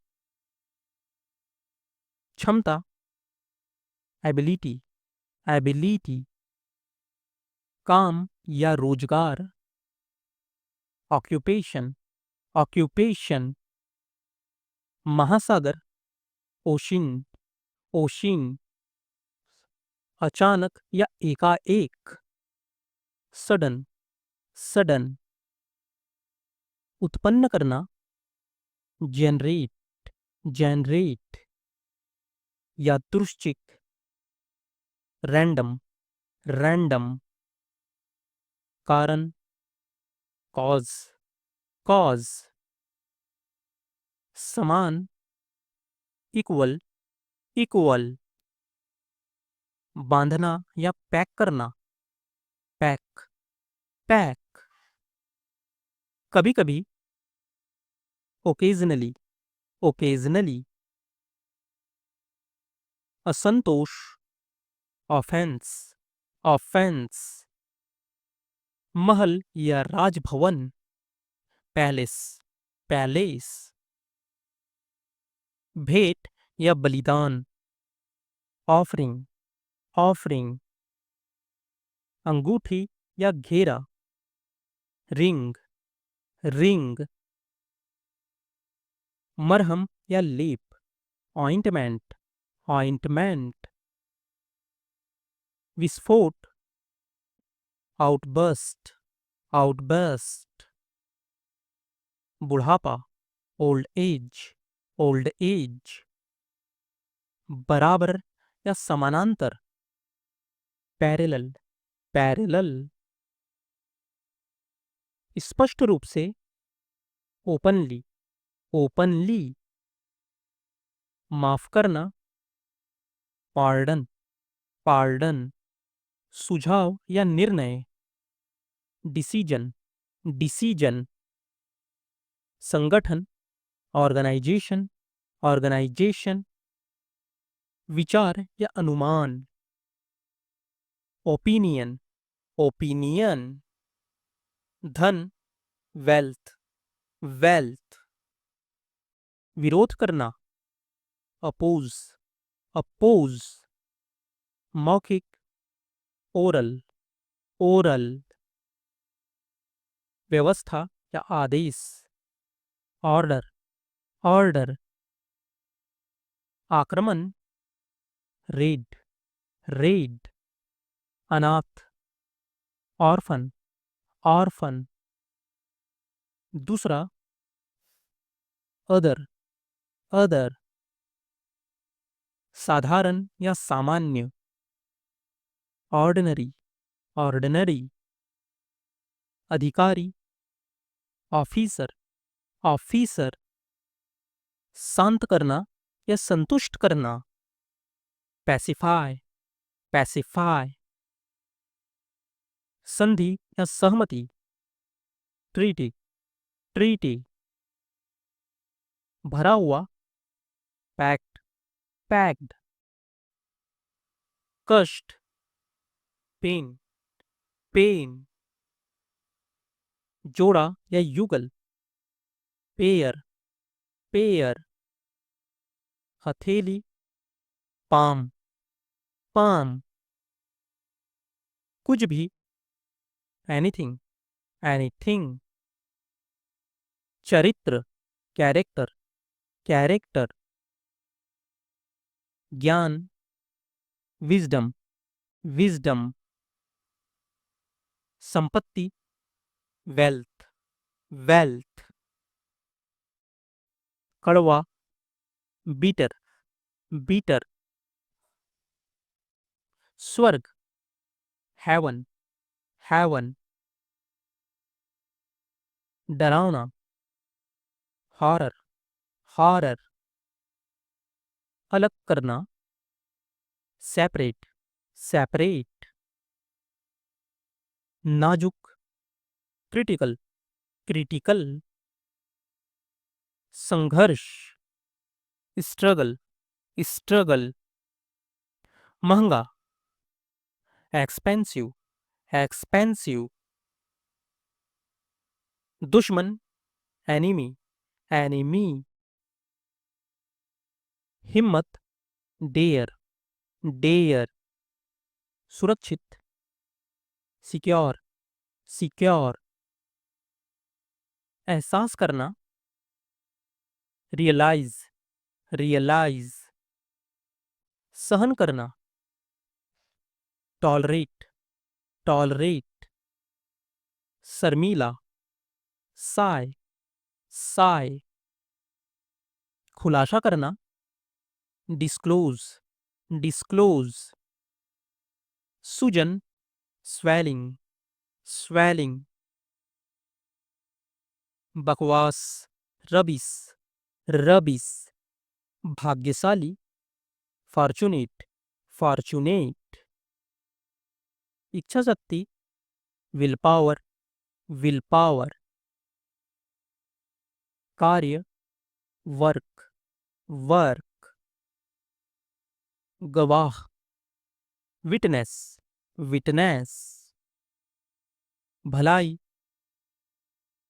क्षमता, एबिलिटी, एबिलिटी। काम या रोजगार, ऑक्यूपेशन, ऑक्यूपेशन। महासागर, ओशिन, ओशिन। अचानक या एकाएक, सडन, सडन। उत्पन्न करना, जनरेट, जनरेट। यादृच्छिक, रैंडम, रैंडम। कारण, कॉज, कॉज। समान, इक्वल, इक्वल। बांधना या पैक करना, पैक, पैक। कभी कभी, ओकेजनली, ओकेजनली। असंतोष, ऑफेंस, ऑफेंस। महल या राजभवन, पैलेस, पैलेस। भेंट या बलिदान, ऑफरिंग, ऑफरिंग। अंगूठी या घेरा, रिंग, रिंग। मरहम या लेप, ऑइंटमेंट, ऑइंटमेंट। विस्फोट, आउटबर्स्ट, आउटबर्स्ट। बुढ़ापा, ओल्ड एज, ओल्ड एज। बराबर या समानांतर, पैरेलल, पैरेलल। स्पष्ट रूप से, ओपनली, ओपनली। माफ करना, पार्डन, पार्डन। सुझाव या निर्णय, डिसीजन, डिसीजन। संगठन, ऑर्गेनाइजेशन, ऑर्गेनाइजेशन। विचार या अनुमान, ओपिनियन, ओपिनियन। धन, वेल्थ, वेल्थ। विरोध करना, अपोज, अपोज। मौखिक, ओरल, ओरल। व्यवस्था या आदेश, ऑर्डर, ऑर्डर। आक्रमण, रेड, रेड। अनाथ, ऑर्फन, ऑर्फन। दूसरा, अदर, अदर। साधारण या सामान्य, ऑर्डिनरी, ऑर्डिनरी। अधिकारी, ऑफिसर, ऑफिसर। शांत करना या संतुष्ट करना, पैसिफाई, पैसिफाई। संधि या सहमति, ट्रीटी, ट्रीटी। भरा हुआ, पैक्ड, पैक्ड। कष्ट, पेन, पेन। जोड़ा या युगल, पेयर, पेयर। हथेली, पाम, पाम। कुछ भी, एनीथिंग, एनीथिंग। चरित्र, कैरेक्टर, कैरेक्टर। ज्ञान, विजडम, विजडम। संपत्ति, वेल्थ, वेल्थ। कड़वा, बीटर, बीटर। स्वर्ग, हेवन, हेवन। डरावना, हॉरर, हॉरर। अलग करना, सेपरेट, सेपरेट। नाजुक, क्रिटिकल, क्रिटिकल। संघर्ष, स्ट्रगल, स्ट्रगल। महंगा, एक्सपेंसिव, एक्सपेंसिव। दुश्मन, एनिमी, एनिमी। हिम्मत, डेयर, डेयर। सुरक्षित, सिक्योर, सिक्योर। एहसास करना, रियलाइज, रियलाइज। सहन करना, टॉलरेट, टॉलरेट। शर्मीला, साय, साय। खुलासा करना, डिस्क्लोज, डिस्क्लोज। सूजन, स्वेलिंग, स्वेलिंग। बकवास, रबिस, रबिस। भाग्यशाली, फॉर्चुनेट, फॉर्चुनेट। इच्छा शक्ति, विल पावर, विल पावर। कार्य, वर्क, वर्क। गवाह, विटनेस, विटनेस। भलाई,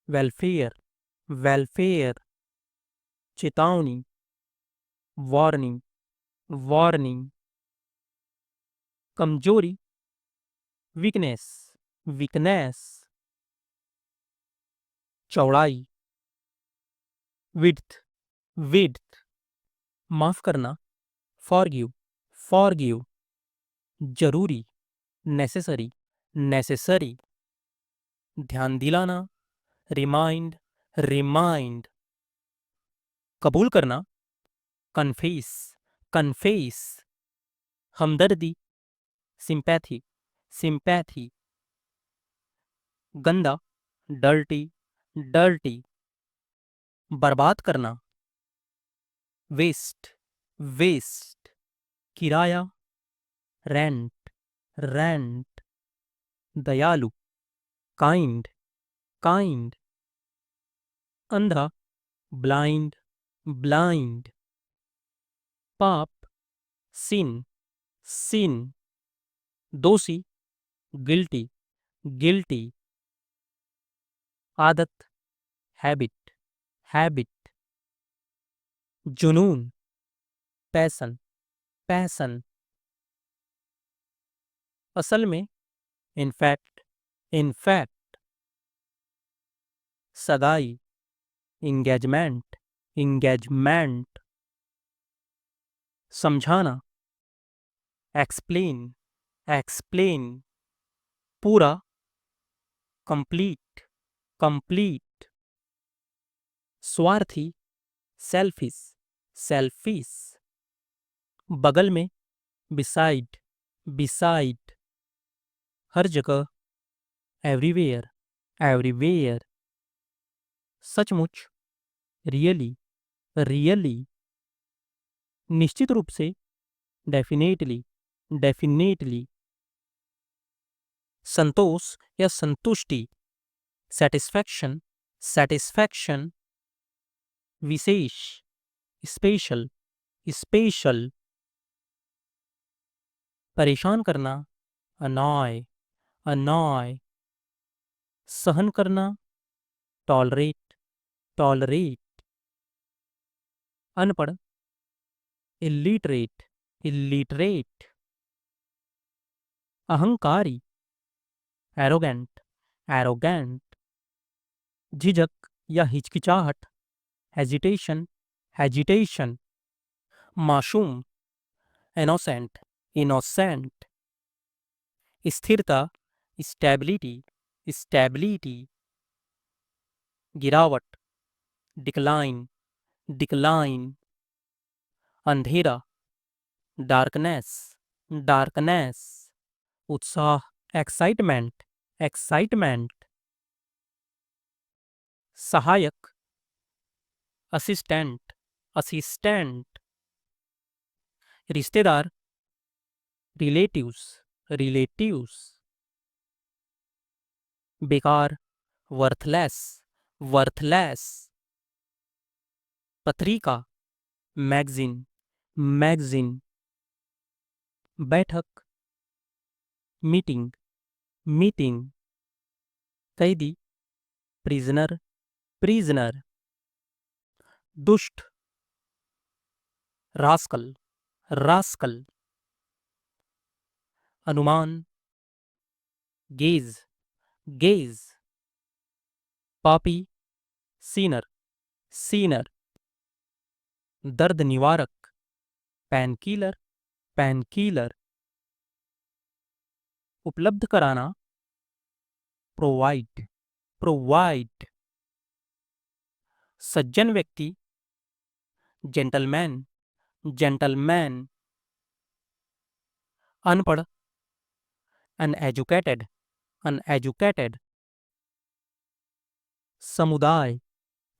वेलफेयर, वेलफेयर। चेतावनी, वार्निंग, वार्निंग। कमजोरी, वीकनेस, वीकनेस। चौड़ाई, विड्थ, विड्थ। माफ करना, फॉरगिव, फॉरगिव। जरूरी, नेसेसरी, नेसेसरी। ध्यान दिलाना, रिमाइंड, रिमाइंड। कबूल करना, कन्फेस, कन्फेस। हमदर्दी, सिंपैथी, सिंपैथी। गंदा, डर्टी, डर्टी। बर्बाद करना, वेस्ट, वेस्ट। किराया, रेंट, रेंट। दयालु, काइंड, काइंड। अंधा, ब्लाइंड, ब्लाइंड। पाप, सिन, सिन। दोषी, गिल्टी, गिल्टी। आदत, हैबिट, हैबिट। जुनून, पैसन, पैसन। असल में, इनफैक्ट, इनफैक्ट। सगाई, इंगेजमेंट, इंगेजमेंट। समझाना, एक्सप्लेन, एक्सप्लेन। पूरा, कंप्लीट, कंप्लीट। स्वार्थी, सेल्फिश, सेल्फिश। बगल में, बिसाइड, बिसाइड। हर जगह, एवरीवेयर, एवरीवेयर। सचमुच, रियली, रियली। निश्चित रूप से, डेफिनेटली, डेफिनेटली। संतोष या संतुष्टि, सेटिस्फैक्शन, सेटिस्फैक्शन, विशेष, स्पेशल, स्पेशल, परेशान करना, अनॉय, अनॉय, सहन करना, टॉलरेट, टॉलरेट, अनपढ़, इलिटरेट, इलिटरेट, अहंकारी, एरोगेंट, एरोगेंट, झिझक या हिचकिचाहट, हेजिटेशन, हेजिटेशन, मासूम, इनोसेंट, इनोसेंट, स्थिरता, स्टेबिलिटी, स्टेबिलिटी, गिरावट, डिक्लाइन, डिक्लाइन, अंधेरा, डार्कनेस, डार्कनेस, उत्साह, एक्साइटमेंट, एक्साइटमेंट, सहायक, असिस्टेंट, असिस्टेंट, रिश्तेदार, रिलेटिव्स, रिलेटिव्स, बेकार, वर्थलेस, वर्थलेस, पत्रिका, मैगजीन, मैगजीन, बैठक, मीटिंग, मीटिंग, कैदी, प्रिजनर, प्रिजनर, दुष्ट, रास्कल, रास्कल, अनुमान, गेज, गेज, पापी, सीनर, सीनर, दर्द निवारक, पैनकिलर, पैनकिलर, उपलब्ध कराना, प्रोवाइड, प्रोवाइड, सज्जन व्यक्ति, जेंटलमैन, जेंटलमैन, अनपढ़, अनएजुकेटेड, अनएजुकेटेड, समुदाय,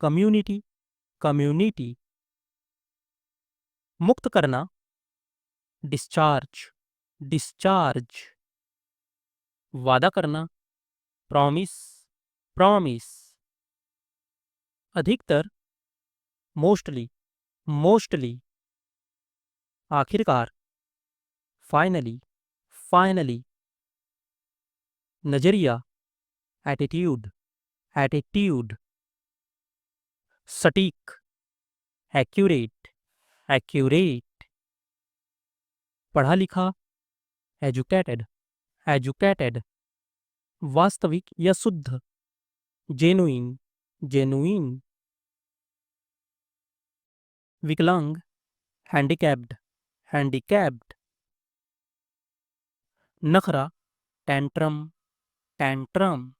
कम्युनिटी, कम्युनिटी, मुक्त करना, डिस्चार्ज, डिस्चार्ज, वादा करना, प्रॉमिस, प्रॉमिस, अधिकतर, मोस्टली, मोस्टली, आखिरकार, फाइनली, फाइनली, नजरिया, एटीट्यूड, एटीट्यूड, सटीक, एक्यूरेट, एक्यूरेट, पढ़ा लिखा, एजुकेटेड, एजुकेटेड, वास्तविक या शुद्ध, जेनुइन, जेनुइन, विकलांग, हैंडीकैप्ड, हैंडीकैप्ड, नखरा, टैंट्रम, टैंट्रम,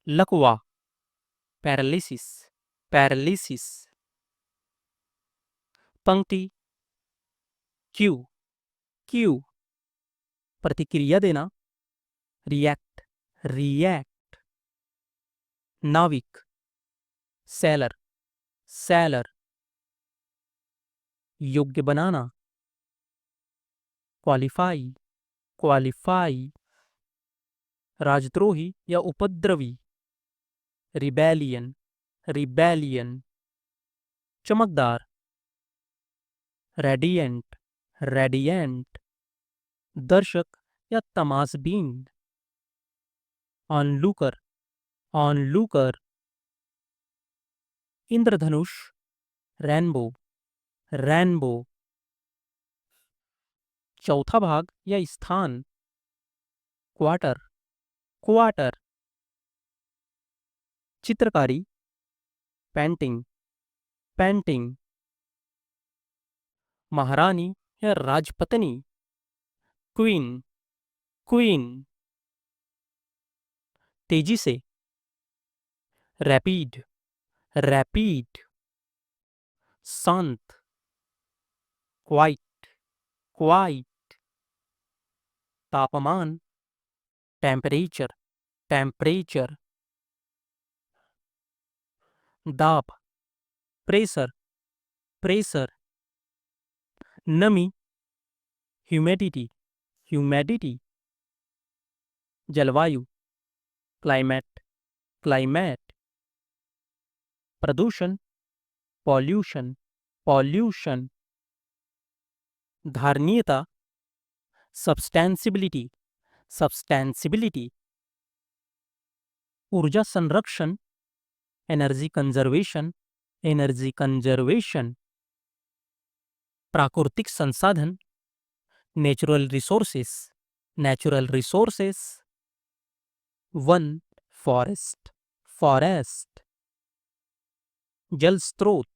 लकवा, पैरालिसिस, पैरालिसिस, पंक्ति, क्यू, क्यू, प्रतिक्रिया देना, रिएक्ट, रिएक्ट, नाविक, सैलर, सैलर, योग्य बनाना, क्वालिफाई, क्वालिफाई, राजद्रोही या उपद्रवी, रिबेलियन, रिबेलियन, चमकदार, रेडिएंट, रेडिएंट, दर्शक या तमाशबीन, ऑनलूकर, ऑनलूकर, इंद्रधनुष, रैनबो, रैनबो, चौथा भाग या स्थान, क्वार्टर, क्वार्टर, चित्रकारी, पेंटिंग, पेंटिंग, महारानी या राजपत्नी, क्वीन, क्वीन, तेजी से, रैपिड, रैपिड, शांत, क्वाइट, क्वाइट, तापमान, टेम्परेचर, टेम्परेचर, दाब, प्रेशर, प्रेशर, नमी, ह्यूमिडिटी, ह्यूमिडिटी, जलवायु, क्लाइमेट, क्लाइमेट। प्रदूषण, पॉल्यूशन, पॉल्यूशन। धारणीयता, सब्सटेंसिबिलिटी, सब्सटेंसिबिलिटी। ऊर्जा संरक्षण, एनर्जी कंजर्वेशन, एनर्जी कंजर्वेशन। प्राकृतिक संसाधन, natural resources, natural resources. One, forest, forest. जल स्रोत,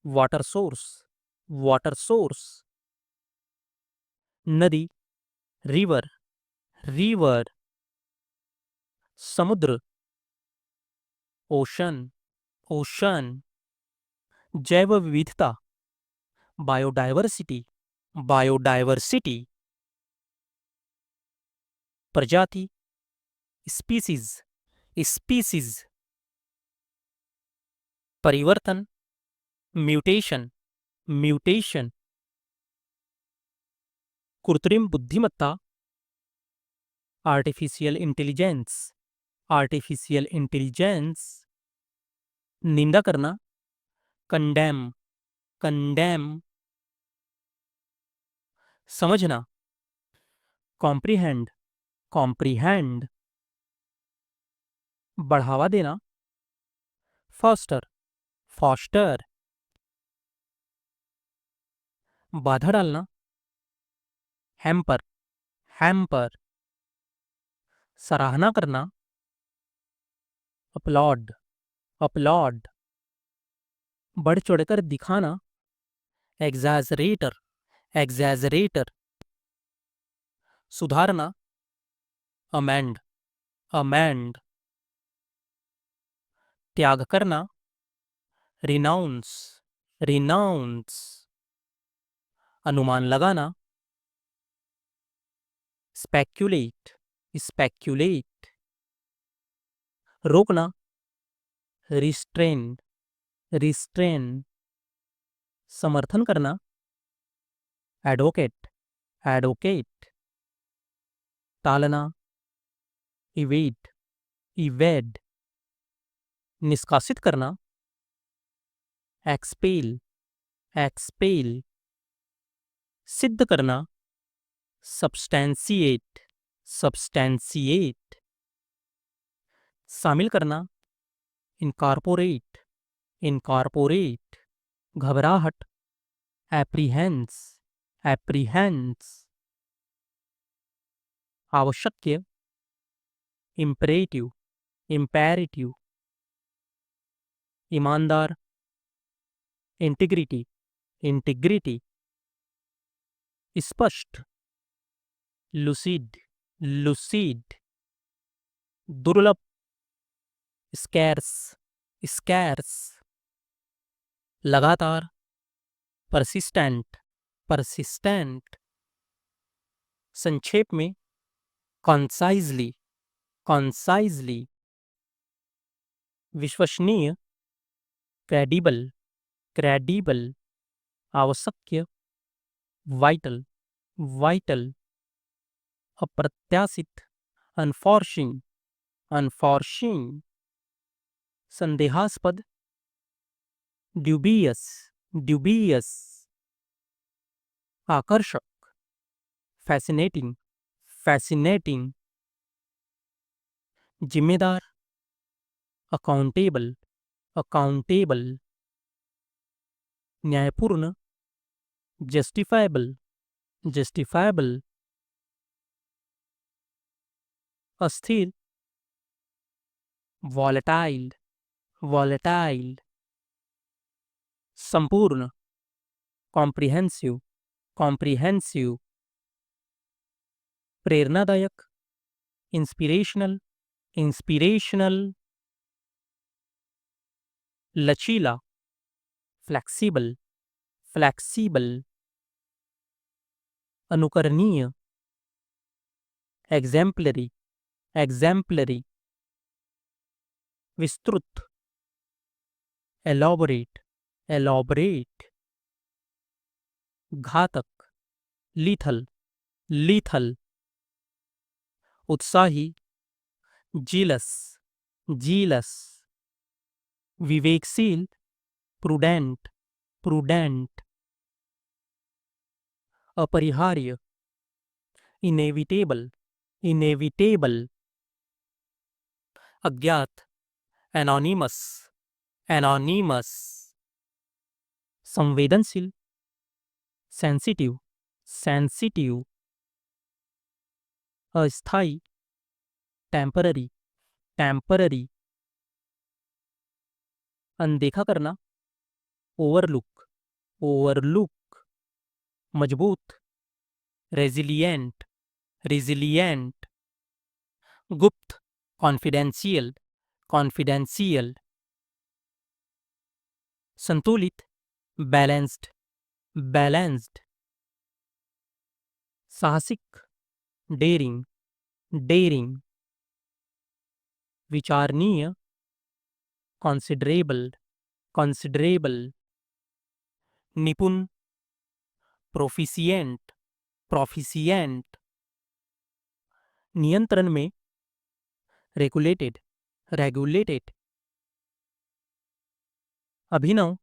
वाटर सोर्स, वाटर सोर्स। नदी, रिवर, रिवर। समुद्र, ओशन, ओशन। जैव विविधता, बायोडायवर्सिटी, बायोडायवर्सिटी। प्रजाति, स्पीसीज, स्पीसीज। परिवर्तन, म्यूटेशन, म्यूटेशन। कृत्रिम बुद्धिमत्ता, आर्टिफिशियल इंटेलिजेंस, आर्टिफिशियल इंटेलिजेंस। निंदा करना, कंडेम, कंडेम। समझना, कॉम्प्रिहेंड, कॉम्प्रिहेंड। बढ़ावा देना, फॉस्टर, फॉस्टर। बाधा डालना, हैम्पर, हैम्पर। सराहना करना, अपलॉड, अपलॉड। बढ़ चढ़कर दिखाना, एग्जैजरेटर, एग्जैजरेटर। सुधारना, अमेंड, अमेंड। त्याग करना, रिनाउंस, रिनाउंस। अनुमान लगाना, स्पेक्युलेट, स्पेक्युलेट। रोकना, रिस्ट्रेन, रिस्ट्रेन। समर्थन करना, एडवोकेट, एडवोकेट। टालना, इवेड, इवेड। निष्कासित करना, एक्सपेल, एक्सपेल। सिद्ध करना, सब्सटैंसिएट, सब्सटैंसिएट। शामिल करना, इनकॉर्पोरेट, इनकॉर्पोरेट। घबराहट, एप्रीहेंस, एप्रीहेंस। आवश्यक, इम्परेटिव, इम्पेरेटिव। ईमानदार, इंटीग्रिटी, इंटीग्रिटी। स्पष्ट, लुसिड, लुसिड। दुर्लभ, स्कैर्स, स्कैर्स। लगातार, परसिस्टेंट, परसिस्टेंट। संक्षेप में, कॉन्साइजली, कॉन्साइजली। विश्वसनीय, क्रेडिबल, क्रेडिबल। आवश्यक, वाइटल, वाइटल। अप्रत्याशित, अनफॉर्शिंग, अनफॉर्शिंग। संदेहास्पद, ड्यूबियस, ड्यूबियस। आकर्षक, फैसिनेटिंग, फैसिनेटिंग। जिम्मेदार, अकाउंटेबल, अकाउंटेबल। न्यायपूर्ण, जस्टिफाइबल, जस्टिफाइबल। अस्थिर, वॉलेटाइल, वॉलेटाइल। संपूर्ण, कॉम्प्रिहेंसिव, कॉम्प्रिहेंसिव। प्रेरणादायक, इंस्पिरेशनल, इंस्पिरेशनल। लचीला, फ्लेक्सिबल, फ्लेक्सिबल। अनुकरणीय, एग्जेम्पलरी, एग्जेम्पलरी। विस्तृत, एलॉबरेट, एलॉबरेट। घातक, लीथल, लीथल। उत्साही, जीलस, जीलस, विवेकशील, प्रूडेंट, प्रूडेंट, अपरिहार्य, इनेविटेबल, इनेविटेबल, अज्ञात, एनोनिमस, एनोनिमस, संवेदनशील, सेंसिटिव, सेंसिटिव, अस्थाई, टेम्पररी, टेम्पररी, अनदेखा करना, ओवरलुक, ओवरलुक, मजबूत, रेजिलिएंट, रेजिलिएंट, गुप्त, कॉन्फिडेंशियल, कॉन्फिडेंशियल, संतुलित, बैलेंस्ड, बैलेंस्ड, साहसिक, डेरिंग, डेरिंग, विचारणीय, कॉन्सिडरेबल, कॉन्सिडरेबल, निपुण, प्रोफिशिएंट, प्रोफिशिएंट, नियंत्रण में, रेगुलेटेड, रेगुलेटेड, अभिनव,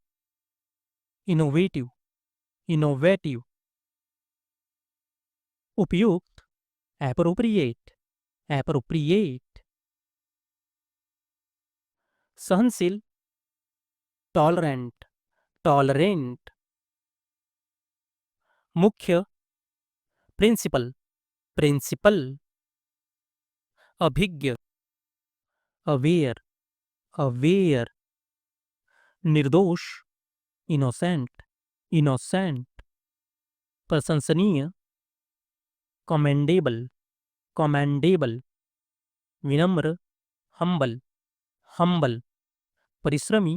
इनोवेटिव, इनोवेटिव, उपयुक्त, एप्रोप्रिएट, एप्रोप्रिएट, सहनशील, टॉलरेंट, टॉलरेंट, मुख्य, प्रिंसिपल, प्रिंसिपल, अभिज्ञ, अवेयर, अवेयर, निर्दोष, इनोसेंट, इनोसेंट, प्रशंसनीय, कमेंडेबल, कमेंडेबल, विनम्र, हम्बल, हम्बल, परिश्रमी,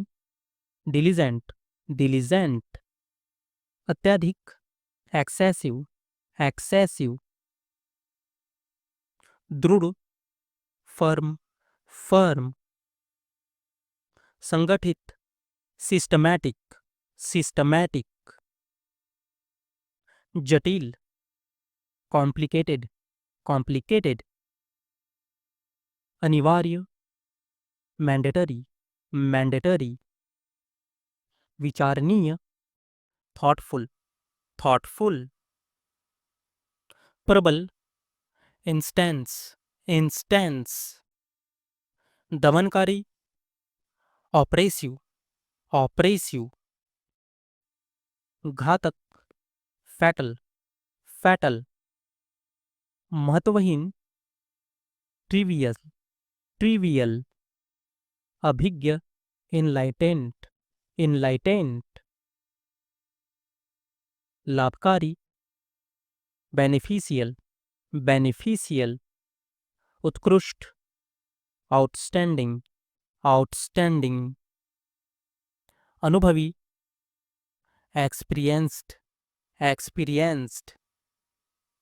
डिलीजेंट, डिलीजेंट, अत्यधिक, एक्सेसिव, एक्सेसिव, दृढ़, फर्म, फर्म, संगठित, सिस्टमैटिक, सिस्टमैटिक, जटिल, कॉम्प्लिकेटेड, कॉम्प्लिकेटेड, अनिवार्य, मैंडेटरी, मैंडेटरी, विचारणीय, थॉटफुल, थॉटफुल, प्रबल, इंस्टेंस, इंस्टेंस, दमनकारी, ऑपरेसिव, ऑपरेसिव, घातक, फैटल, फैटल, महत्वहीन, ट्रिवियल, ट्रिवियल, अभिज्ञ, इनलाइटेंट, इनलाइटेंट, लाभकारी, बेनिफिशियल, बेनिफिशियल, उत्कृष्ट, आउटस्टैंडिंग, आउटस्टैंडिंग, अनुभवी, एक्सपीरियंस्ड, एक्सपीरियंस्ड,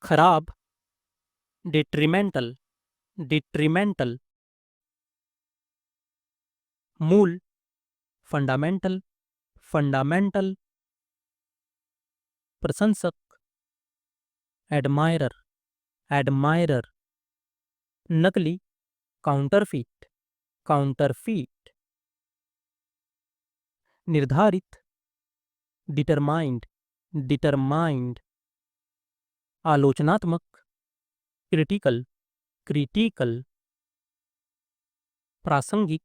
खराब, डिट्रीमेंटल, डिट्रीमेंटल, मूल, फंडामेंटल, फंडामेंटल, प्रशंसक, एडमायरर, एडमायरर, नकली, काउंटरफीट, काउंटरफीट, निर्धारित, डिटरमाइंड, डिटरमाइंड, आलोचनात्मक, क्रिटिकल, क्रिटिकल, प्रासंगिक,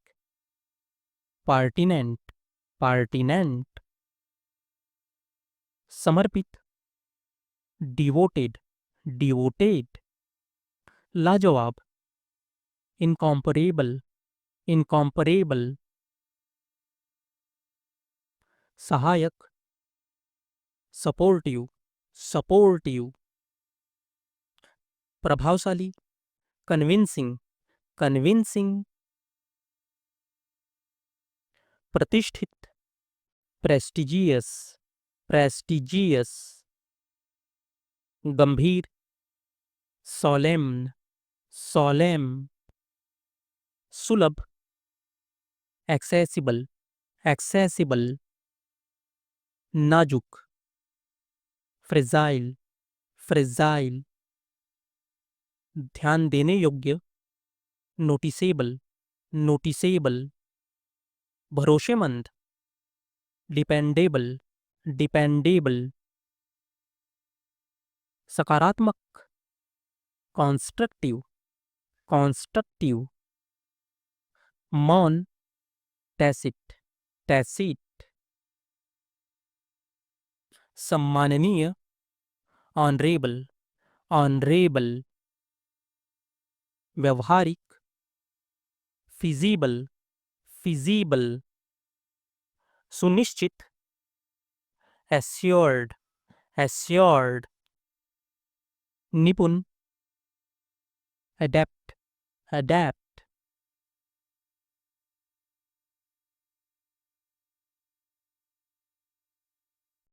पार्टिनेंट, पार्टिनेंट, समर्पित, डिवोटेड, डिवोटेड, लाजवाब, इनकॉम्परेबल, इनकॉम्परेबल, सहायक, सपोर्टिव, सपोर्टिव, प्रभावशाली, कन्विंसिंग, कन्विंसिंग, प्रतिष्ठित, प्रेस्टिजियस, प्रेस्टिजियस, गंभीर, सोलेम्न, सोलेम्न, सुलभ, एक्सेसिबल, एक्सेसिबल, नाजुक, फ्रेजाइल, फ्रेजाइल, ध्यान देने योग्य, नोटिसेबल, नोटिसेबल, भरोसेमंद, डिपेंडेबल, डिपेंडेबल, सकारात्मक, कॉन्स्ट्रक्टिव, कॉन्स्ट्रक्टिव, मौन, टैसिट, टैसिट, सम्माननीय, ऑनरेबल, ऑनरेबल, व्यवहारिक, फिजिबल, फिजिबल, सुनिश्चित, एस्योर्ड, एस्योर्ड, निपुण, अडेप्ट, अडेप्ट,